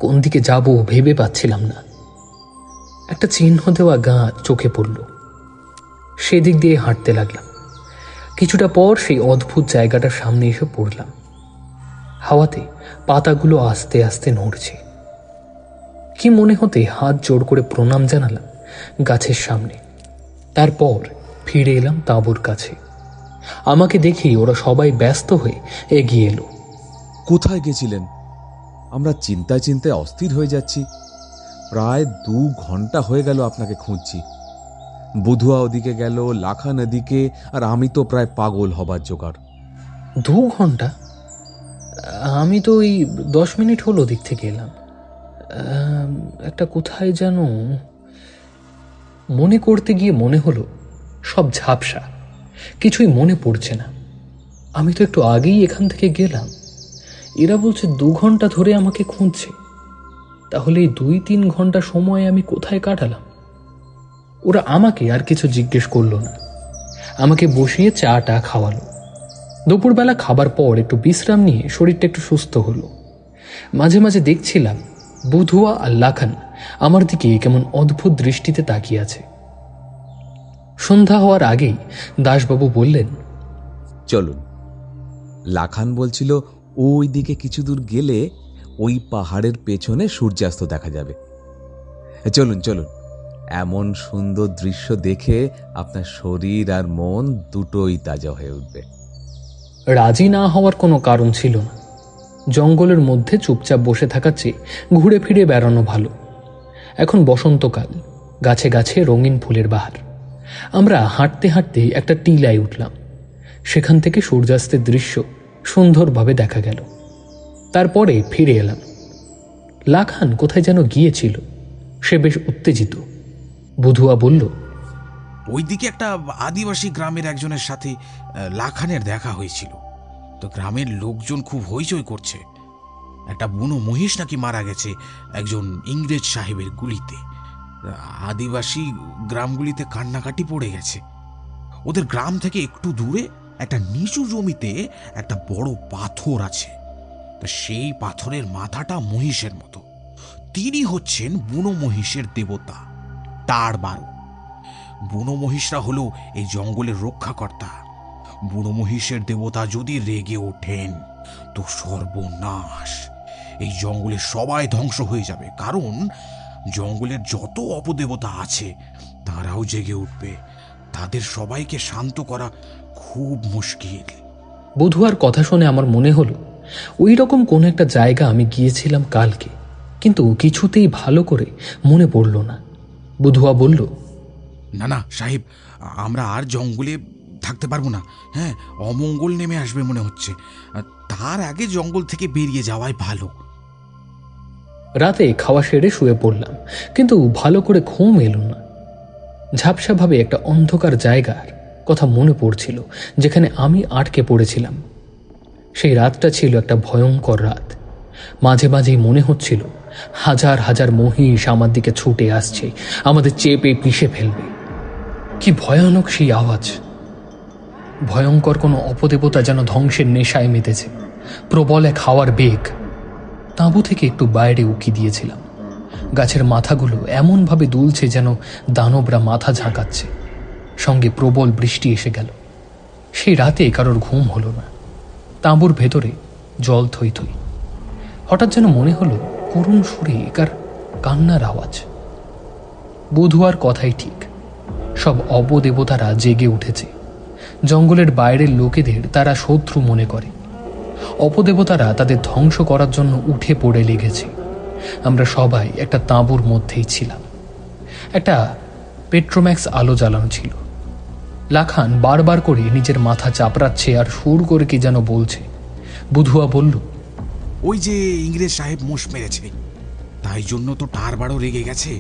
কোন দিকে যাব ভেবে পাচ্ছিলাম না। একটা চিহ্ন দেওয়া গাছ চোখে পড়ল। সেদিক দিয়ে হাঁটতে লাগলাম। কিছুটা পর সেই অদ্ভুত জায়গাটার সামনে এসে পড়লাম। হাওয়াতে পাতাগুলো আস্তে আস্তে নড়ছে। কি মনে হতে হাত জোড় করে প্রণাম জানালাম গাছের সামনে। তারপর ফিরে এলাম তাঁবুর কাছে। আমাকে দেখেই ওরা সবাই ব্যস্ত হয়ে এগিয়ে এলো। কোথায় গেছিলেন? আমরা চিন্তায় চিন্তায় অস্থির হয়ে যাচ্ছি। প্রায় 2 ঘন্টা হয়ে গেল আপনাকে খুঁজছি। বুধুয়া ওদিকে গেল, লাখান এদিকে, আর আমি তো প্রায় পাগল হবার জোগাড়। 2 ঘন্টা? আমি তো ওই 10 মিনিট হলো দিক থেকে এলাম। একটা কোথায় যেন মনে করতে গিয়ে মনে হলো সব ঝাপসা, কিছুই মনে পড়ছে না। আমি তো একটু আগেই এখান থেকে গেলাম। এরা বলছে 2 ঘন্টা ধরে আমাকে খুঁজছে। তাহলে এই 2-3 ঘন্টা সময় আমি কোথায় কাটালাম? ওরা আমাকে আর কিছু জিজ্ঞেস করলো না, আমাকে বসিয়ে চাটা খাওয়ালো। দুপুরবেলা খাবার পর একটু বিশ্রাম নিয়ে শরীরটা একটু সুস্থ হলো। মাঝে মাঝে দেখছিলাম বুধুয়া আর লাখান আমার দিকে কেমন অদ্ভুত দৃষ্টিতে তাকিয়ে আছে। সন্ধ্যা হওয়ার আগেই দাসবাবু বললেন, চলুন। লাখান বলছিল ওই দিকে কিছু দূর গেলে ওই পাহাড়ের পেছনে সূর্যাস্ত দেখা যাবে। চলুন চলুন, এমন সুন্দর দৃশ্য দেখে আপনার শরীর আর মন দুটোই তাজা হয়ে উঠবে। রাজি না হওয়ার কোনো কারণ ছিল না। জঙ্গলের মধ্যে চুপচাপ বসে থাকার চেয়ে ঘুরে ফিরে বেড়ানো ভালো। এখন বসন্তকাল, গাছে গাছে রঙিন ফুলের বাহার। আমরা হাঁটতে হাঁটতে একটা টিলায় উঠলাম। সেখান থেকে সূর্যাস্তের দৃশ্য সুন্দরভাবে দেখা গেল। তারপরে ফিরে এলাম। লাখান কোথায় যেন গিয়েছিল, সে বেশ উত্তেজিত। বুধুয়া বলল, ওইদিকে একটা আদিবাসী গ্রামের একজনের সাথে লাখানের দেখা হয়েছিল। তো গ্রামের লোকজন খুব হইচই করছে। একটা বুনো মহিষ নাকি মারা গেছে একজন ইংরেজ সাহেবের গুলিতে। আদিবাসী গ্রামগুলিতে কান্নাকাটি পড়ে গেছে। ওদের গ্রাম থেকে একটু দূরে একটা নিচু জমিতে একটা বড় পাথর আছে। তো সেই পাথরের মাথাটা মহিষের মতো। তিনি হচ্ছেন বুনো মহিষের দেবতা টাড়বাড়ো। বুনো মহিষরা হলো এই জঙ্গলের রক্ষাকর্তা। বুনো মহিষের দেবতা যদি রেগে ওঠেন তো সর্বনাশ। এই জঙ্গলের সবাই ধ্বংস হয়ে যাবে, কারণ জঙ্গলের যত অপদেবতা আছে তারাও জেগে উঠবে। তাদের সবাইকে শান্ত করা খুব মুশকিল। বুধুয়ার কথা শুনে আমার মনে হলো ওই রকম কোন একটা জায়গা আমি গিয়েছিলাম কালকে, কিন্তু কিছুতেই ভালো করে মনে পড়ল না। বুধুয়া বলল, না না সাহেব, আমরা আর জঙ্গলে থাকতে পারবো না। হ্যাঁ, অমঙ্গল নেমে আসবে মনে হচ্ছে। তার আগে জঙ্গল থেকে বেরিয়ে যাওয়াই ভালো। রাতে খাওয়া সেরে শুয়ে পড়লাম, কিন্তু ভালো করে ঘুম এলো না। ঝাপসাভাবে একটা অন্ধকার জায়গার কথা মনে পড়ছিল যেখানে আমি আটকে পড়েছিলাম। সেই রাতটা ছিল একটা ভয়ঙ্কর রাত। মাঝে মাঝেই মনে হচ্ছিল হাজার হাজার মহিষ আমার দিকে ছুটে আসছে, আমাদের চেপে পিষে ফেলবে। কি ভয়ানক সেই আওয়াজ! ভয়ঙ্কর কোনো অপদেবতা যেন ধ্বংসের নেশায় মেতেছে। প্রবল এক হাওয়ার বেগ। তাঁবু থেকে একটু বাইরে উকি দিয়েছিলাম। গাছের মাথাগুলো এমনভাবে দুলছে যেন দানবরা মাথা ঝাঁকাচ্ছে। সঙ্গে প্রবল বৃষ্টি এসে গেল। সেই রাতে কারোর ঘুম হলো না। তাঁবুর ভেতরে জল থই থই। হঠাৎ যেন মনে হলো করুণ সুরে একার কান্নার আওয়াজ। বুধুয়ার কথাই ঠিক, সব অপদেবতারা জেগে উঠেছে। জঙ্গলের বাইরের লোকেদের তারা শত্রু মনে করে। অপদেবতারা তাদের ধ্বংস করার জন্য উঠে পড়ে লেগেছে। আমরা সবাই একটা তাঁবুর মধ্যেই ছিলাম। একটা পেট্রোম্যাক্স আলো জ্বালানো ছিল। লাখান বারবার করে নিজের মাথা চাপড়াচ্ছে আর সুর করে কি যেন বলছে। বুধুয়া বলল, ওই যে ইংরেজ সাহেব মোষ মেরেছে, তাই জন্য তো টাড়বাড়ো রেগে গেছে।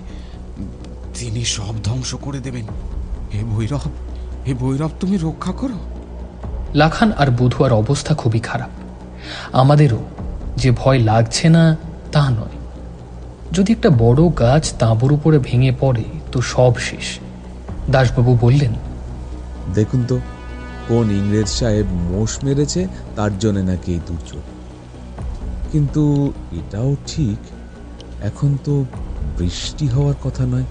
তিনি সব ধ্বংস করে দেবেন। হে ভৈরব, হে ভৈরব, তুমি রক্ষা করো। লাখান আর বুধুয়ার অবস্থা খুবই খারাপ। আমাদেরও যে ভয় লাগছে না তা নয়। যদি একটা বড় গাছ তাঁবুর উপরে ভেঙে পড়ে তো সব শেষ। দাসবাবু বললেন, দেখুন তো, কোন ইংরেজ সাহেব মোষ মেরেছে তার জন্য নাকি এই দুর্যোগ। কিন্তু এটাও ঠিক, এখন তো বৃষ্টি হওয়ার কথা নয়।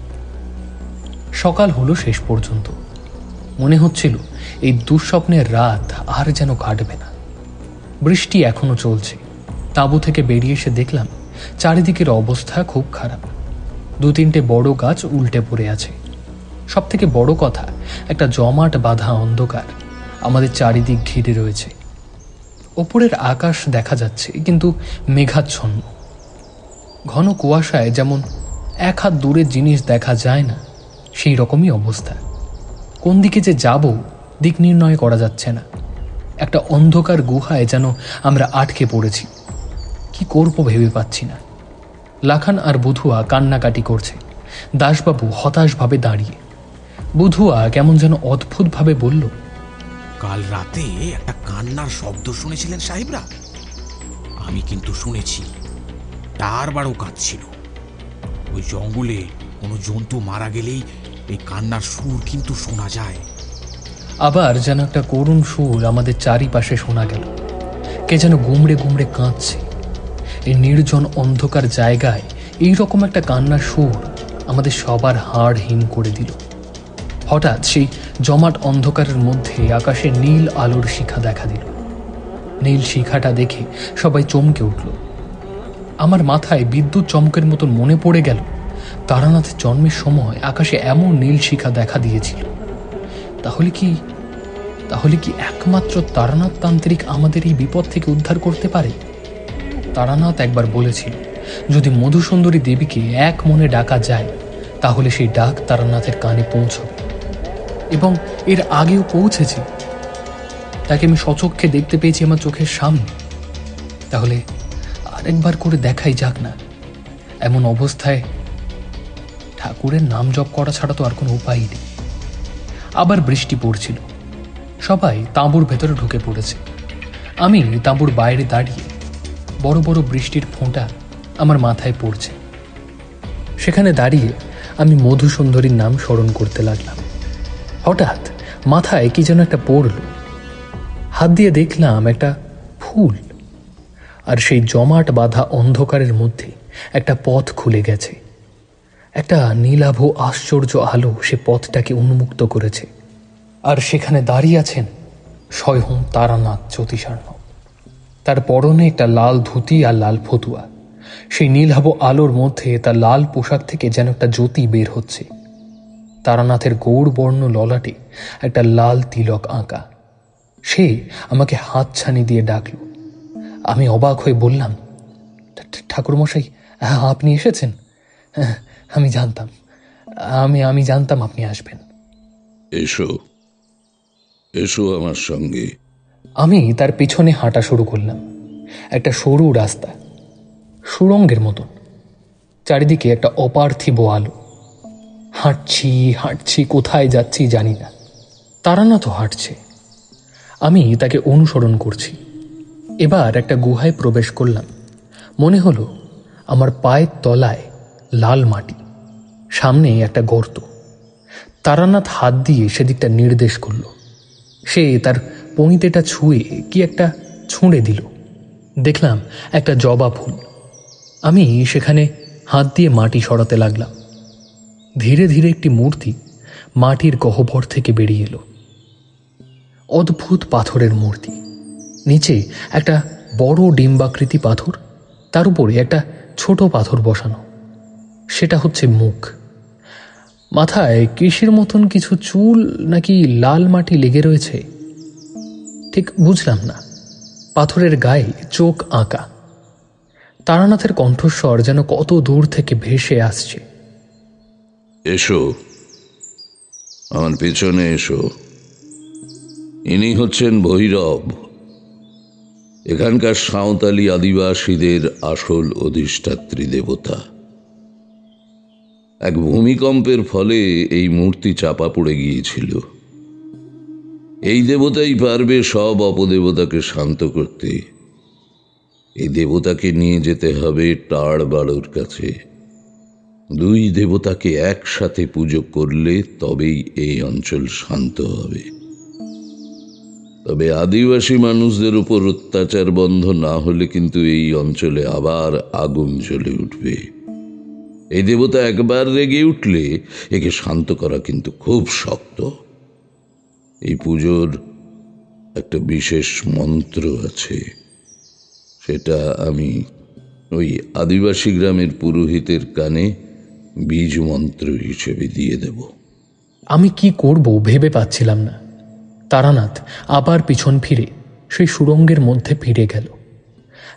সকাল হলো শেষ পর্যন্ত। মনে হচ্ছিল এই দুঃস্বপ্নের রাত আর যেন কাটবে না। বৃষ্টি এখনো চলছে। তাঁবু থেকে বেরিয়ে এসে দেখলাম চারিদিকের অবস্থা খুব খারাপ। 2-3টে বড় গাছ উল্টে পড়ে আছে। সব থেকে বড় কথা, একটা জমাট বাঁধা অন্ধকার আমাদের চারিদিক ঘিরে রয়েছে। ওপরের আকাশ দেখা যাচ্ছে, কিন্তু মেঘাচ্ছন্ন। ঘন কুয়াশায় যেমন এক হাত দূরের জিনিস দেখা যায় না, সেই রকমই অবস্থা। কোন দিকে যে যাব দিক নির্ণয় করা যাচ্ছে না। একটা অন্ধকার গুহায় যেন আমরা আটকে পড়েছি। কি করব ভেবে পাচ্ছি না। লাখান আর বুধুয়া কান্নাকাটি করছে, দাসবাবু হতাশভাবে দাঁড়িয়ে। বুধুয়া কেমন যেন অদ্ভুতভাবে বলল, কাল রাতে একটা কান্নার শব্দ শুনেছিলেন সাহেবরা? আমি কিন্তু শুনেছি। তার বারও কাঁদছিল। ওই জঙ্গলে কোনো জন্তু মারা গেলেই এই কান্নার সুর কিন্তু শোনা যায়। আবার যেন একটা করুণ সুর আমাদের চারিপাশে শোনা গেল। কে যেন গুমড়ে গুমড়ে কাঁদছে। এই নির্জন অন্ধকার জায়গায় এই রকম একটা কান্নার সুর আমাদের সবার হাড় হিম করে দিল। হঠাৎ সেই জমাট অন্ধকারের মধ্যে আকাশে নীল আলোর শিখা দেখা দিল। নীল শিখাটা দেখে সবাই চমকে উঠল। আমার মাথায় বিদ্যুৎ চমকের মতন মনে পড়ে গেল, তারানাথের জন্মের সময় আকাশে এমন নীল শিখা দেখা দিয়েছিল। তাহলে কি একমাত্র তারানাথ তান্ত্রিক আমাদের এই বিপদ থেকে উদ্ধার করতে পারে? তারানাথ একবার বলেছিল, যদি মধুসুন্দরী দেবীকে এক মনে ডাকা যায়, তাহলে সেই ডাক তারানাথের কানে পৌঁছবে। এবং এর আগেও পৌঁছেছে। তাকে আমি সচক্ষে দেখতে পেয়েছি আমার চোখের সামনে। তাহলে আরেকবার করে দেখাই যাক না। এমন অবস্থায় ঠাকুরের নাম জপ করা ছাড়া তো আর কোনো উপায়ই নেই। আবার বৃষ্টি পড়ছিল। সবাই তাঁবুর ভেতরে ঢুকে পড়েছে। আমি তাঁবুর বাইরে দাঁড়িয়ে, বড় বড় বৃষ্টির ফোঁটা আমার মাথায় পড়ছে। সেখানে দাঁড়িয়ে আমি মধুসুন্দরীর নাম স্মরণ করতে লাগলাম। হঠাৎ মাথায় কি যেন একটা পড়ল। হাত দিয়ে দেখলাম একটা ফুল, আর সেই জমাট বাঁধা অন্ধকারের মধ্যে একটা পথ খুলে গেছে। একটা নীলাভ আশ্চর্য আলো সে পথটাকে উন্মুক্ত করেছে। আর সেখানে দাঁড়িয়ে আছেন স্বয়ং তারানাথ জ্যোতিষার্ণ। তার পরনে একটা লাল ধুতি আর লাল ফতুয়া। সেই নীলাভ আলোর মধ্যে তার লাল পোশাক থেকে যেন একটা জ্যোতি বের হচ্ছে। তারানাথের গৌরবর্ণ ললাটে একটা লাল তিলক আঁকা। সে আমাকে হাতছানি দিয়ে ডাকল। আমি অবাক হয়ে বললাম, ঠাকুরমশাই, আপনি এসেছেন? আমি জানতাম আমি জানতাম আপনি আসবেন। এসো এসো আমার সঙ্গে। আমি তার পিছনে হাঁটা শুরু করলাম। একটা সরু রাস্তা, সুড়ঙ্গের মতন, চারিদিকে একটা অপার্থিব আলো। হাঁটছি, কোথায় যাচ্ছি জানি না। তারানাথও হাঁটছে, আমি তাকে অনুসরণ করছি। এবার একটা গুহায় প্রবেশ করলাম। মনে হলো আমার পায়ের তলায় লাল মাটি, সামনে একটা গর্ত। তারানাথ হাত দিয়ে সেদিকটা নির্দেশ করল। সে তার পঁইতেটা ছুঁয়ে কি একটা ছুঁড়ে দিল। দেখলাম একটা জবা ফুল। আমি সেখানে হাত দিয়ে মাটি সরাতে লাগলাম। ধীরে ধীরে একটি মূর্তি মাটির গহ্বর থেকে বেরিয়ে এলো। অদ্ভুত পাথরের মূর্তি। নিচে একটা বড় ডিম্বাকৃতি পাথর, তার উপরে একটা ছোট পাথর বসানো। সেটা হচ্ছে মুখ। মাথায় কৃষির মতন কিছু চুল নাকি লাল মাটি লেগে রয়েছে, ঠিক বুঝলাম না। পাথরের গায়ে চোখ আঁকা। তারানাথের কণ্ঠস্বর যেন কত দূর থেকে ভেসে আসছে। এসো আমার পেছনে এসো। ইনি হচ্ছেন ভৈরব, এখানকার সাঁওতালি আদিবাসীদের আসল অধিষ্ঠাত্রী দেবতা। এক ভূমিকম্পের ফলে এই মূর্তি চাপা পড়ে গিয়েছিল। এই দেবতাই পারবে সব অপদেবতাকে শান্ত করতে। এই দেবতাকে নিয়ে যেতে হবে টাড় বাড়ুর কাছে। দুই দেবতাকে একসাথে পুজো করলে তবেই এই অঞ্চল শান্ত হবে। তবে আদিবাসী মানুষদের উপর অত্যাচার বন্ধ না হলে কিন্তু এই অঞ্চলে আবার আগুন জ্বলে উঠবে। এই দেবতা একবার রেগে উঠলে একে শান্ত করা কিন্তু খুব শক্ত। এই পুজোর একটা বিশেষ মন্ত্র আছে, সেটা আমি ওই আদিবাসী গ্রামের পুরোহিতের কানে বীজ মন্ত্র হিসেবে দিয়ে দেব। আমি কি করব ভেবে পাচ্ছিলাম না। তারানাথ আবার পিছন ফিরে সেই সুড়ঙ্গের মধ্যে ফিরে গেল।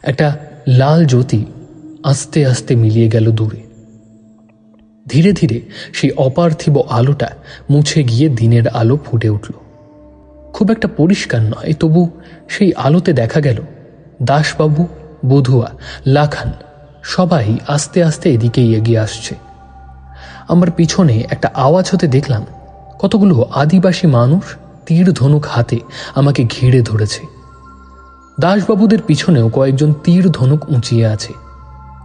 একটা লাল জ্যোতি আস্তে আস্তে মিলিয়ে গেল দূরে। ধীরে ধীরে সেই অপার্থিব আলোটা মুছে গিয়ে দিনের আলো ফুটে উঠল। খুব একটা পরিষ্কার নয়, তবু সেই আলোতে দেখা গেল দাসবাবু, বধুয়া, লাখান সবাই আস্তে আস্তে এদিকেই এগিয়ে আসছে। আমার পিছনে একটা আওয়াজ হতে দেখলাম কতগুলো আদিবাসী মানুষ তীর ধনুক হাতে আমাকে ঘিরে ধরেছে। দাসবাবুদের পিছনেও কয়েকজন তীর ধনুক উঁচিয়ে আছে।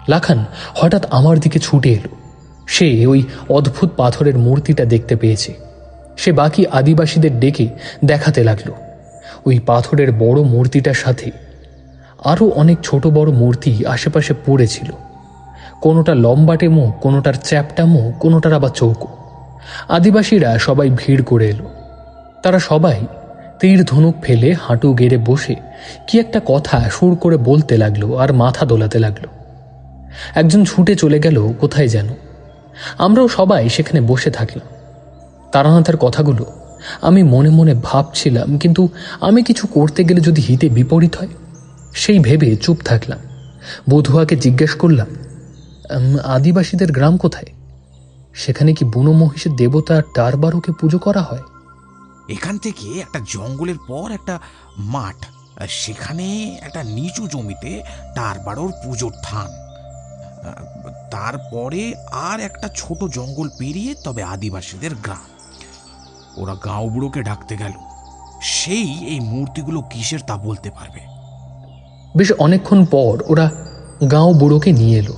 লাখান হঠাৎ আমার দিকে ছুটে এলো। সে ওই অদ্ভুত পাথরের মূর্তিটা দেখতে পেয়েছে। সে বাকি আদিবাসীদের ডেকে দেখাতে লাগলো। ওই পাথরের বড় মূর্তিটার সাথে আরও অনেক ছোট বড় মূর্তি আশেপাশে পড়েছিল। কোনোটা লম্বাটে মুখ, কোনোটার চ্যাপ্টা মুখ, কোনোটার আবার চৌকো। আদিবাসীরা সবাই ভিড় করে এলো। তারা সবাই তীর ধনুক ফেলে হাঁটু গেড়ে বসে কি একটা কথা সুর করে বলতে লাগলো আর মাথা দোলাতে লাগলো। একজন ছুটে চলে গেল কোথায় যেন। আমরাও সবাই সেখানে বসে থাকলাম। তারানাথের কথাগুলো আমি মনে মনে ভাবছিলাম, কিন্তু আমি কিছু করতে গেলে যদি হিতে বিপরীত হয় সেই ভেবে চুপ থাকলাম। বধুয়াকে জিজ্ঞেস করলাম, আদিবাসীদের গ্রাম কোথায়? সেখানে কি বুনো মহিষের দেবতা টারবারোকে পুজো করা হয়? এখান থেকে একটা জঙ্গলের পর একটা মাঠ, আর সেখানে একটা নিচু জমিতে টারবারোর পুজোর থান। তারপরে আর একটা ছোট জঙ্গল পেরিয়ে তবে আদিবাসীদের গ্রাম। ওরা গাঁও বুড়োকে ডাকতে গেল, সেই এই মূর্তিগুলো কিসের তা বলতে পারবে। বেশ অনেকক্ষণ পর ওরা গাঁও বুড়োকে নিয়ে এলো।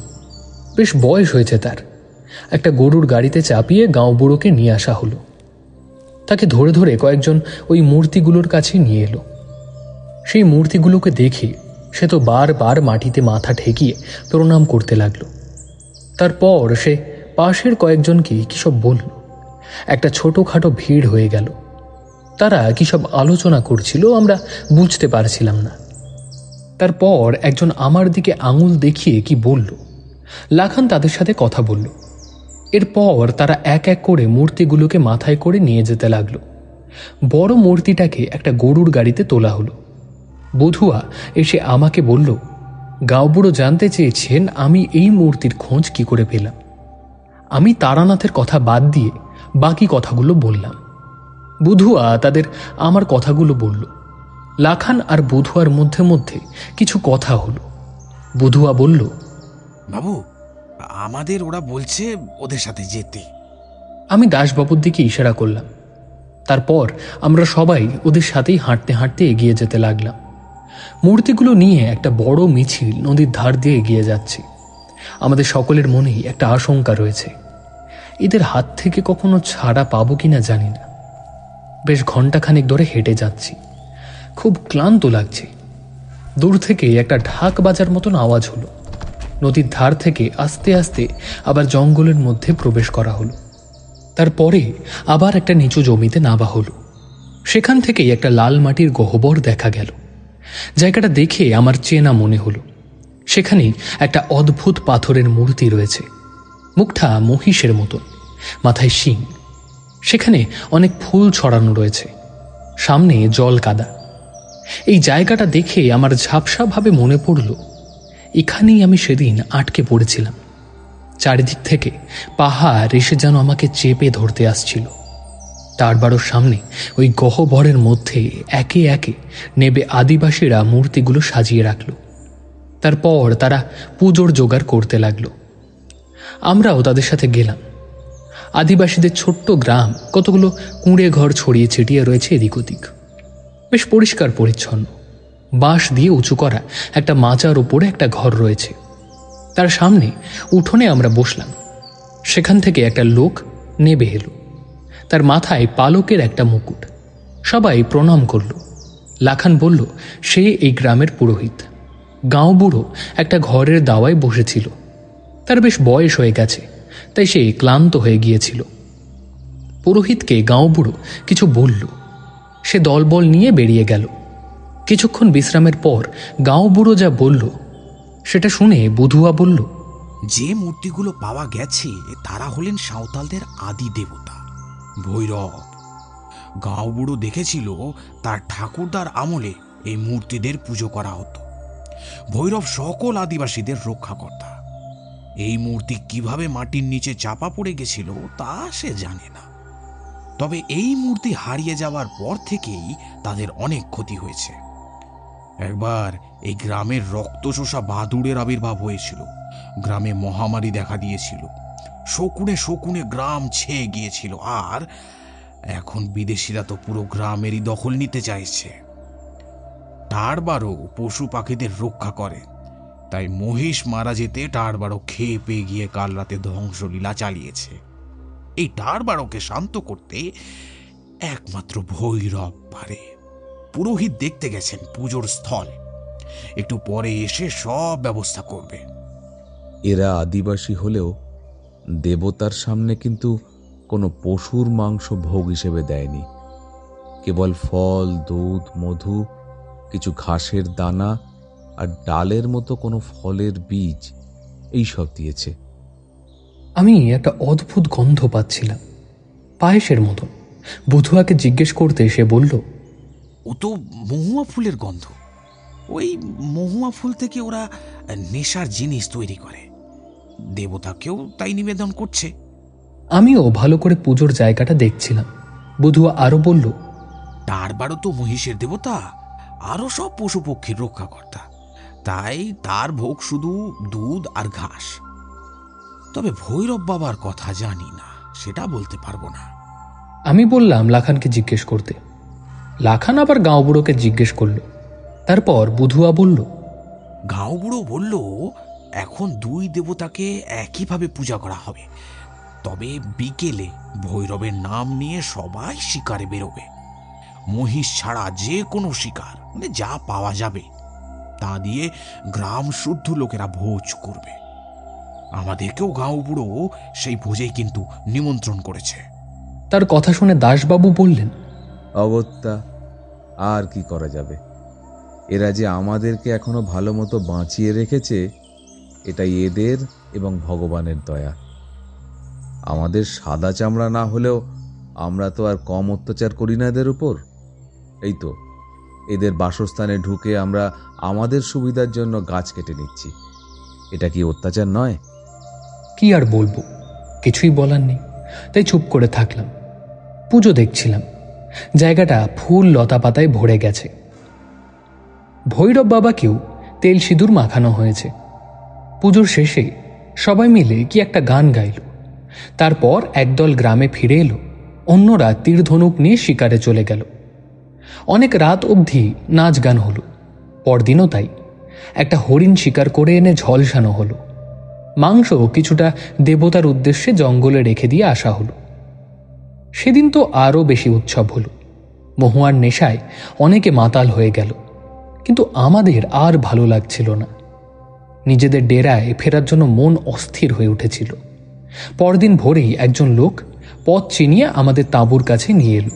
বেশ বয়স হয়েছে তার। একটা গরুর গাড়িতে চাপিয়ে গাঁও বুড়োকে নিয়ে আসা হলো। তাকে ধরে ধরে কয়েকজন ওই মূর্তিগুলোর কাছে নিয়ে এলো। সেই মূর্তিগুলোকে দেখে সে তো বারবার মাটিতে মাথা ঠেকিয়ে প্রণাম করতে লাগলো। তারপর সে পাশের কয়েকজনকে কিসব বলল। একটা ছোটোখাটো ভিড় হয়ে গেল। তারা কিসব আলোচনা করছিল, আমরা বুঝতে পারছিলাম না। তারপর একজন আমার দিকে আঙুল দেখিয়ে কি বলল। লাখান তাদের সাথে কথা বলল। এরপর তারা এক এক করে মূর্তিগুলোকে মাথায় করে নিয়ে যেতে লাগলো। বড় মূর্তিটাকে একটা গরুর গাড়িতে তোলা হলো। বধুয়া এসে আমাকে বলল, গাঁওবুড়ো জানতে চেয়েছেন আমি এই মূর্তির খোঁজ কি করে পেলাম। আমি তারানাথের কথা বাদ দিয়ে বাকি কথাগুলো বললাম। বধুয়া তাদের আমার কথাগুলো বলল। লাখান আর বধুয়ার মধ্যে মধ্যে কিছু কথা হলো। বধুয়া বলল, বাবু, আমাদের ওরা বলছে ওদের সাথে যেতে। আমি দাসবাবুর দিকে ইশারা করলাম। তারপর আমরা সবাই ওদের সাথেই হাঁটতে হাঁটতে এগিয়ে যেতে লাগলাম। মূর্তিগুলো নিয়ে একটা বড় মিছিল নদীর ধার দিয়ে এগিয়ে যাচ্ছে। আমাদের সকলের মনেই একটা আশঙ্কা রয়েছে, এদের হাত থেকে কখনো ছাড়া পাবো কিনা জানি না। বেশ ঘণ্টাখানেক ধরে হেঁটে যাচ্ছি, খুব ক্লান্ত লাগছে। দূর থেকে একটা ঢাক বাজার মতন আওয়াজ হলো। নদীর ধার থেকে আস্তে আস্তে আবার জঙ্গলের মধ্যে প্রবেশ করা হলো। তারপরে আবার একটা নিচু জমিতে নামা হলো। সেখান থেকেই একটা লাল মাটির গহ্বর দেখা গেল। জায়গাটা দেখে আমার চেনা মনে হলো। সেখানেই একটা অদ্ভুত পাথরের মূর্তি রয়েছে, মুখটা মহিষের মতন, মাথায় শিং। সেখানে অনেক ফুল ছড়ানো রয়েছে, সামনে জল কাদা। এই জায়গাটা দেখে আমার ঝাপসাভাবে মনে পড়ল, এখানেই আমি সেদিন আটকে পড়েছিলাম। চারিদিক থেকে পাহাড় এসে যেন আমাকে চেপে ধরতে আসছিল। টারবারোর সামনে ওই গহ্বরের মধ্যে একে একে নেবে আদিবাসীরা মূর্তিগুলো সাজিয়ে রাখল। তারপর তারা পুজোর জোগাড় করতে লাগলো। আমরাও তাদের সাথে গেলাম। আদিবাসীদের ছোট্ট গ্রাম, কতগুলো কুঁড়ে ঘর ছড়িয়ে ছিটিয়ে রয়েছে এদিক ওদিক। বেশ পরিষ্কার পরিচ্ছন্ন। বাঁশ দিয়ে উঁচু করা একটা মাচার উপরে একটা ঘর রয়েছে। তার সামনে উঠোনে আমরা বসলাম। সেখান থেকে একটা লোক নেবে এলো। তার মাথায় পালকের একটা মুকুট। সবাই প্রণাম করল। লাখান বলল সে এই গ্রামের পুরোহিত। গাঁও বুড়ো একটা ঘরের দাওয়ায় বসেছিল। তার বেশ বয়স হয়ে গেছে, তাই সে ক্লান্ত হয়ে গিয়েছিল। পুরোহিতকে গাঁও বুড়ো কিছু বলল। সে দলবল নিয়ে বেরিয়ে গেল। কিছুক্ষণ বিশ্রামের পর গাঁও বুড়ো যা বলল সেটা শুনে বধুয়া বলল, যে মূর্তিগুলো পাওয়া গেছে তারা হলেন সাঁওতালদের আদি দেবতা। ভৈরব। গাঁও বুড়ো দেখেছিল তার ঠাকুরদার আমলে এই মূর্তিদের পুজো করা হতো। ভৈরব সকল আদিবাসীদের রক্ষাকর্তা। এই মূর্তি কিভাবে মাটির নিচে চাপা পড়ে গেছিল তা সে জানে না। তবে এই মূর্তি হারিয়ে যাওয়ার পর থেকেই তাদের অনেক ক্ষতি হয়েছে। একবার এই গ্রামের রক্তচোষা বাদুড়ের আবির্ভাব হয়েছিল। গ্রামে মহামারী দেখা দিয়েছিল। শকুনে শকুনে গ্রাম ছেয়ে গিয়েছিল। আর এখন বিদেশিরা তো পুরো গ্রামেরই দখল নিতে চাইছে। টাড়বারও পশু পাখিদের রক্ষা করে, তাই মহিষ মারা যেতে টাড়বারও খেয়ে পেয়ে গিয়ে কাল রাতে ধ্বংসলীলা চালিয়েছে। এই টাড়বারোকে শান্ত করতে একমাত্র ভৈরব পারে। পুরোহিত দেখতে গেছেন পুজোর স্থল, একটু পরে এসে সব ব্যবস্থা করবে। এরা আদিবাসী হলেও দেবতার সামনে কিন্তু কোনো পশুর মাংস ভোগ হিসেবে দেয়নি। কেবল ফল, দুধ, মধু, কিছু ঘাসের দানা আর ডালের মতো কোনো ফলের বীজ এইসব দিয়েছে। আমি একটা অদ্ভুত গন্ধ পাচ্ছিলাম, পায়েসের মতন। বুধুয়াকে জিজ্ঞেস করতে সে বলল, ও তো মহুয়া ফুলের গন্ধ। ওই মহুয়া ফুল থেকে ওরা নেশার জিনিস তৈরি করে। দেবতাকেও তাই নিবেদন করছে। আমিও ভালো করে পুজোর জায়গাটা দেখছিলাম। বুধুয়া আরো বলল, টাড়বারও তো মহিষের দেবতা, আরো সব পশু পক্ষীর রক্ষাকর্তা। তাই তার ভোগ শুধু দুধ আর ঘাস। তবে ভৈরব বাবার কথা জানি না, সেটা বলতে পারবো না। আমি বললাম লাখানকে জিজ্ঞেস করতে। লাখান আবার গাঁও বুড়োকে জিজ্ঞেস করল। তারপর বুধুয়া বলল, গাঁও বুড়ো বলল এখন দুই দেবতাকে একইভাবে পূজা করা হবে। তবে বিকেলে ভৈরবের নাম নিয়ে সবাই শিকারে বেরোবে। মহিষ ছাড়া যে কোনো শিকার, মানে যা পাওয়া যাবে তা দিয়ে গ্রাম শুদ্ধ লোকেরা ভোজ করবে। আমাদেরকেও গাঁও বুড়ো সেই ভোজেই কিন্তু নিমন্ত্রণ করেছে। তার কথা শুনে দাসবাবু বললেন, অগত্যা, আর কি করা যাবে? এরা যে আমাদেরকে এখনো ভালো মতো বাঁচিয়ে রেখেছে, এটাই এদের এবং ভগবানের দয়া। আমাদের সাদা চামড়া না হলেও আমরা তো আর কম অত্যাচার করি না এদের উপর। এই তো এদের বাসস্থানে ঢুকে আমরা আমাদের সুবিধার জন্য গাছ কেটে নিচ্ছি। এটা কি অত্যাচার নয়? কি আর বলবো, কিছুই বলার নেই, তাই চুপ করে থাকলাম। পুজো দেখছিলাম। জায়গাটা ফুল লতা পাতায় ভরে গেছে। ভৈরব বাবাকেও তেল সিঁদুর মাখানো হয়েছে। পুজোর শেষে সবাই মিলে কি একটা গান গাইল। তারপর একদল গ্রামে ফিরে এলো, অন্যরা তীর ধনুক নিয়ে শিকারে চলে গেল। অনেক রাত অবধি নাচ গান হলো। পরদিনও তাই। একটা হরিণ শিকার করে এনে ঝলসানো হলো। মাংস কিছুটা দেবতার উদ্দেশ্যে জঙ্গলে রেখে দিয়ে আসা হলো। সেদিন তো আরও বেশি উৎসব হলো। মহুয়ার নেশায় অনেকে মাতাল হয়ে গেল, কিন্তু আমাদের আর ভালো লাগছিল না। নিজেদের ডেরায় ফেরার জন্য মন অস্থির হয়ে উঠেছিল। পরদিন ভোরেই একজন লোক পথ চিনিয়ে আমাদের তাঁবুর কাছে নিয়ে এলো।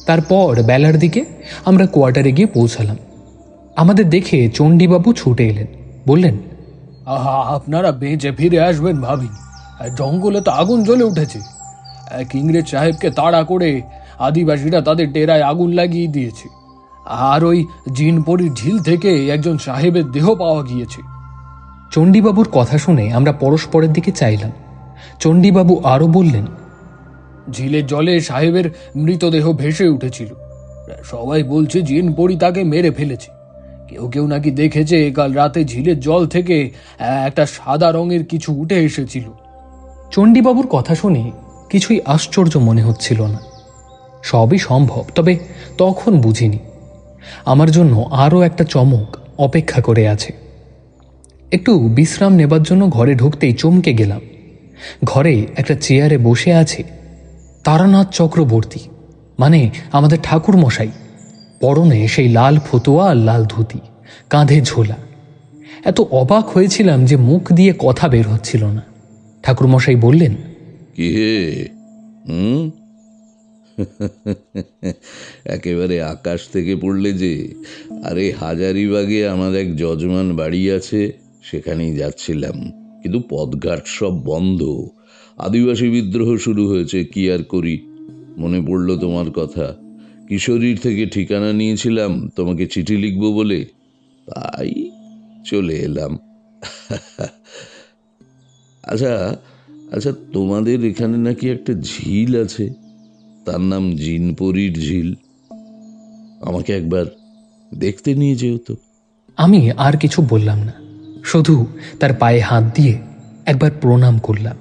তারপর বেলার দিকে আমরা কোয়ার্টারে গিয়ে পৌঁছালাম। আমাদের দেখে চণ্ডীবাবু ছুটে এলেন, বললেন, আহা, আপনারা বেঁচে ফিরে আসবেন ভাবিনি। জঙ্গলে তো আগুন জ্বলে উঠেছে। এক ইংরেজ সাহেবকে তাড়া করে আদিবাসীরা তাদের ডেরায় আগুন লাগিয়ে দিয়েছে। আর ওই জিনপরির ঝিল থেকে একজন সাহেবের দেহ পাওয়া গিয়েছে। চণ্ডীবাবুর কথা শুনে আমরা পরস্পরের দিকে চাইলাম। চণ্ডীবাবু আরও বললেন, ঝিলের জলে সাহেবের মৃতদেহ ভেসে উঠেছিল। সবাই বলছে জিনপরি তাকে মেরে ফেলেছে। কেউ কেউ নাকি দেখেছে কাল রাতে ঝিলের জল থেকে একটা সাদা রঙের কিছু উঠে এসেছিল। চণ্ডীবাবুর কথা শুনে কিছুই আশ্চর্য মনে হচ্ছিল না। সবই সম্ভব, তবে তখন বুঝিনি। আমার জন্য আরও একটা চমক অপেক্ষা করে আছে। একটু বিশ্রাম নেবার জন্য ঘরে ঢুকতেই চমকে গেলাম। ঘরে একটা চেয়ারে বসে আছে তারানাথ চক্রবর্তী, মানে আমাদের ঠাকুর মশাই। পরনে সেই লাল ফতুয়া আর লাল ধুতি, কাঁধে ঝোলা। এত অবাক হয়েছিলাম যে মুখ দিয়ে কথা বের হচ্ছিল না। ঠাকুরমশাই বললেন, কি হে, একেবারে আকাশ থেকে পড়লে যে। আরে হাজারিবাগে আমার এক যজমান বাড়ি আছে, সেখানেই যাচ্ছিলাম। কিন্তু পথঘাট সব বন্ধ। আদিবাসী বিদ্রোহ শুরু হয়েছে, কি আর করি। মনে পড়লো তোমার কথা। কিশোরীর থেকে ঠিকানা নিয়েছিলাম তোমাকে চিঠি লিখবো বলে, তাই চলে এলাম। আচ্ছা আচ্ছা, তোমাদের এখানে নাকি একটা ঝিল আছে, তার নাম জিনপরির ঝিল। আমাকে একবার দেখতে নিয়ে যেও তো। আমি আর কিছু বললাম না, শুধু তার পায়ে হাত দিয়ে একবার প্রণাম করলাম।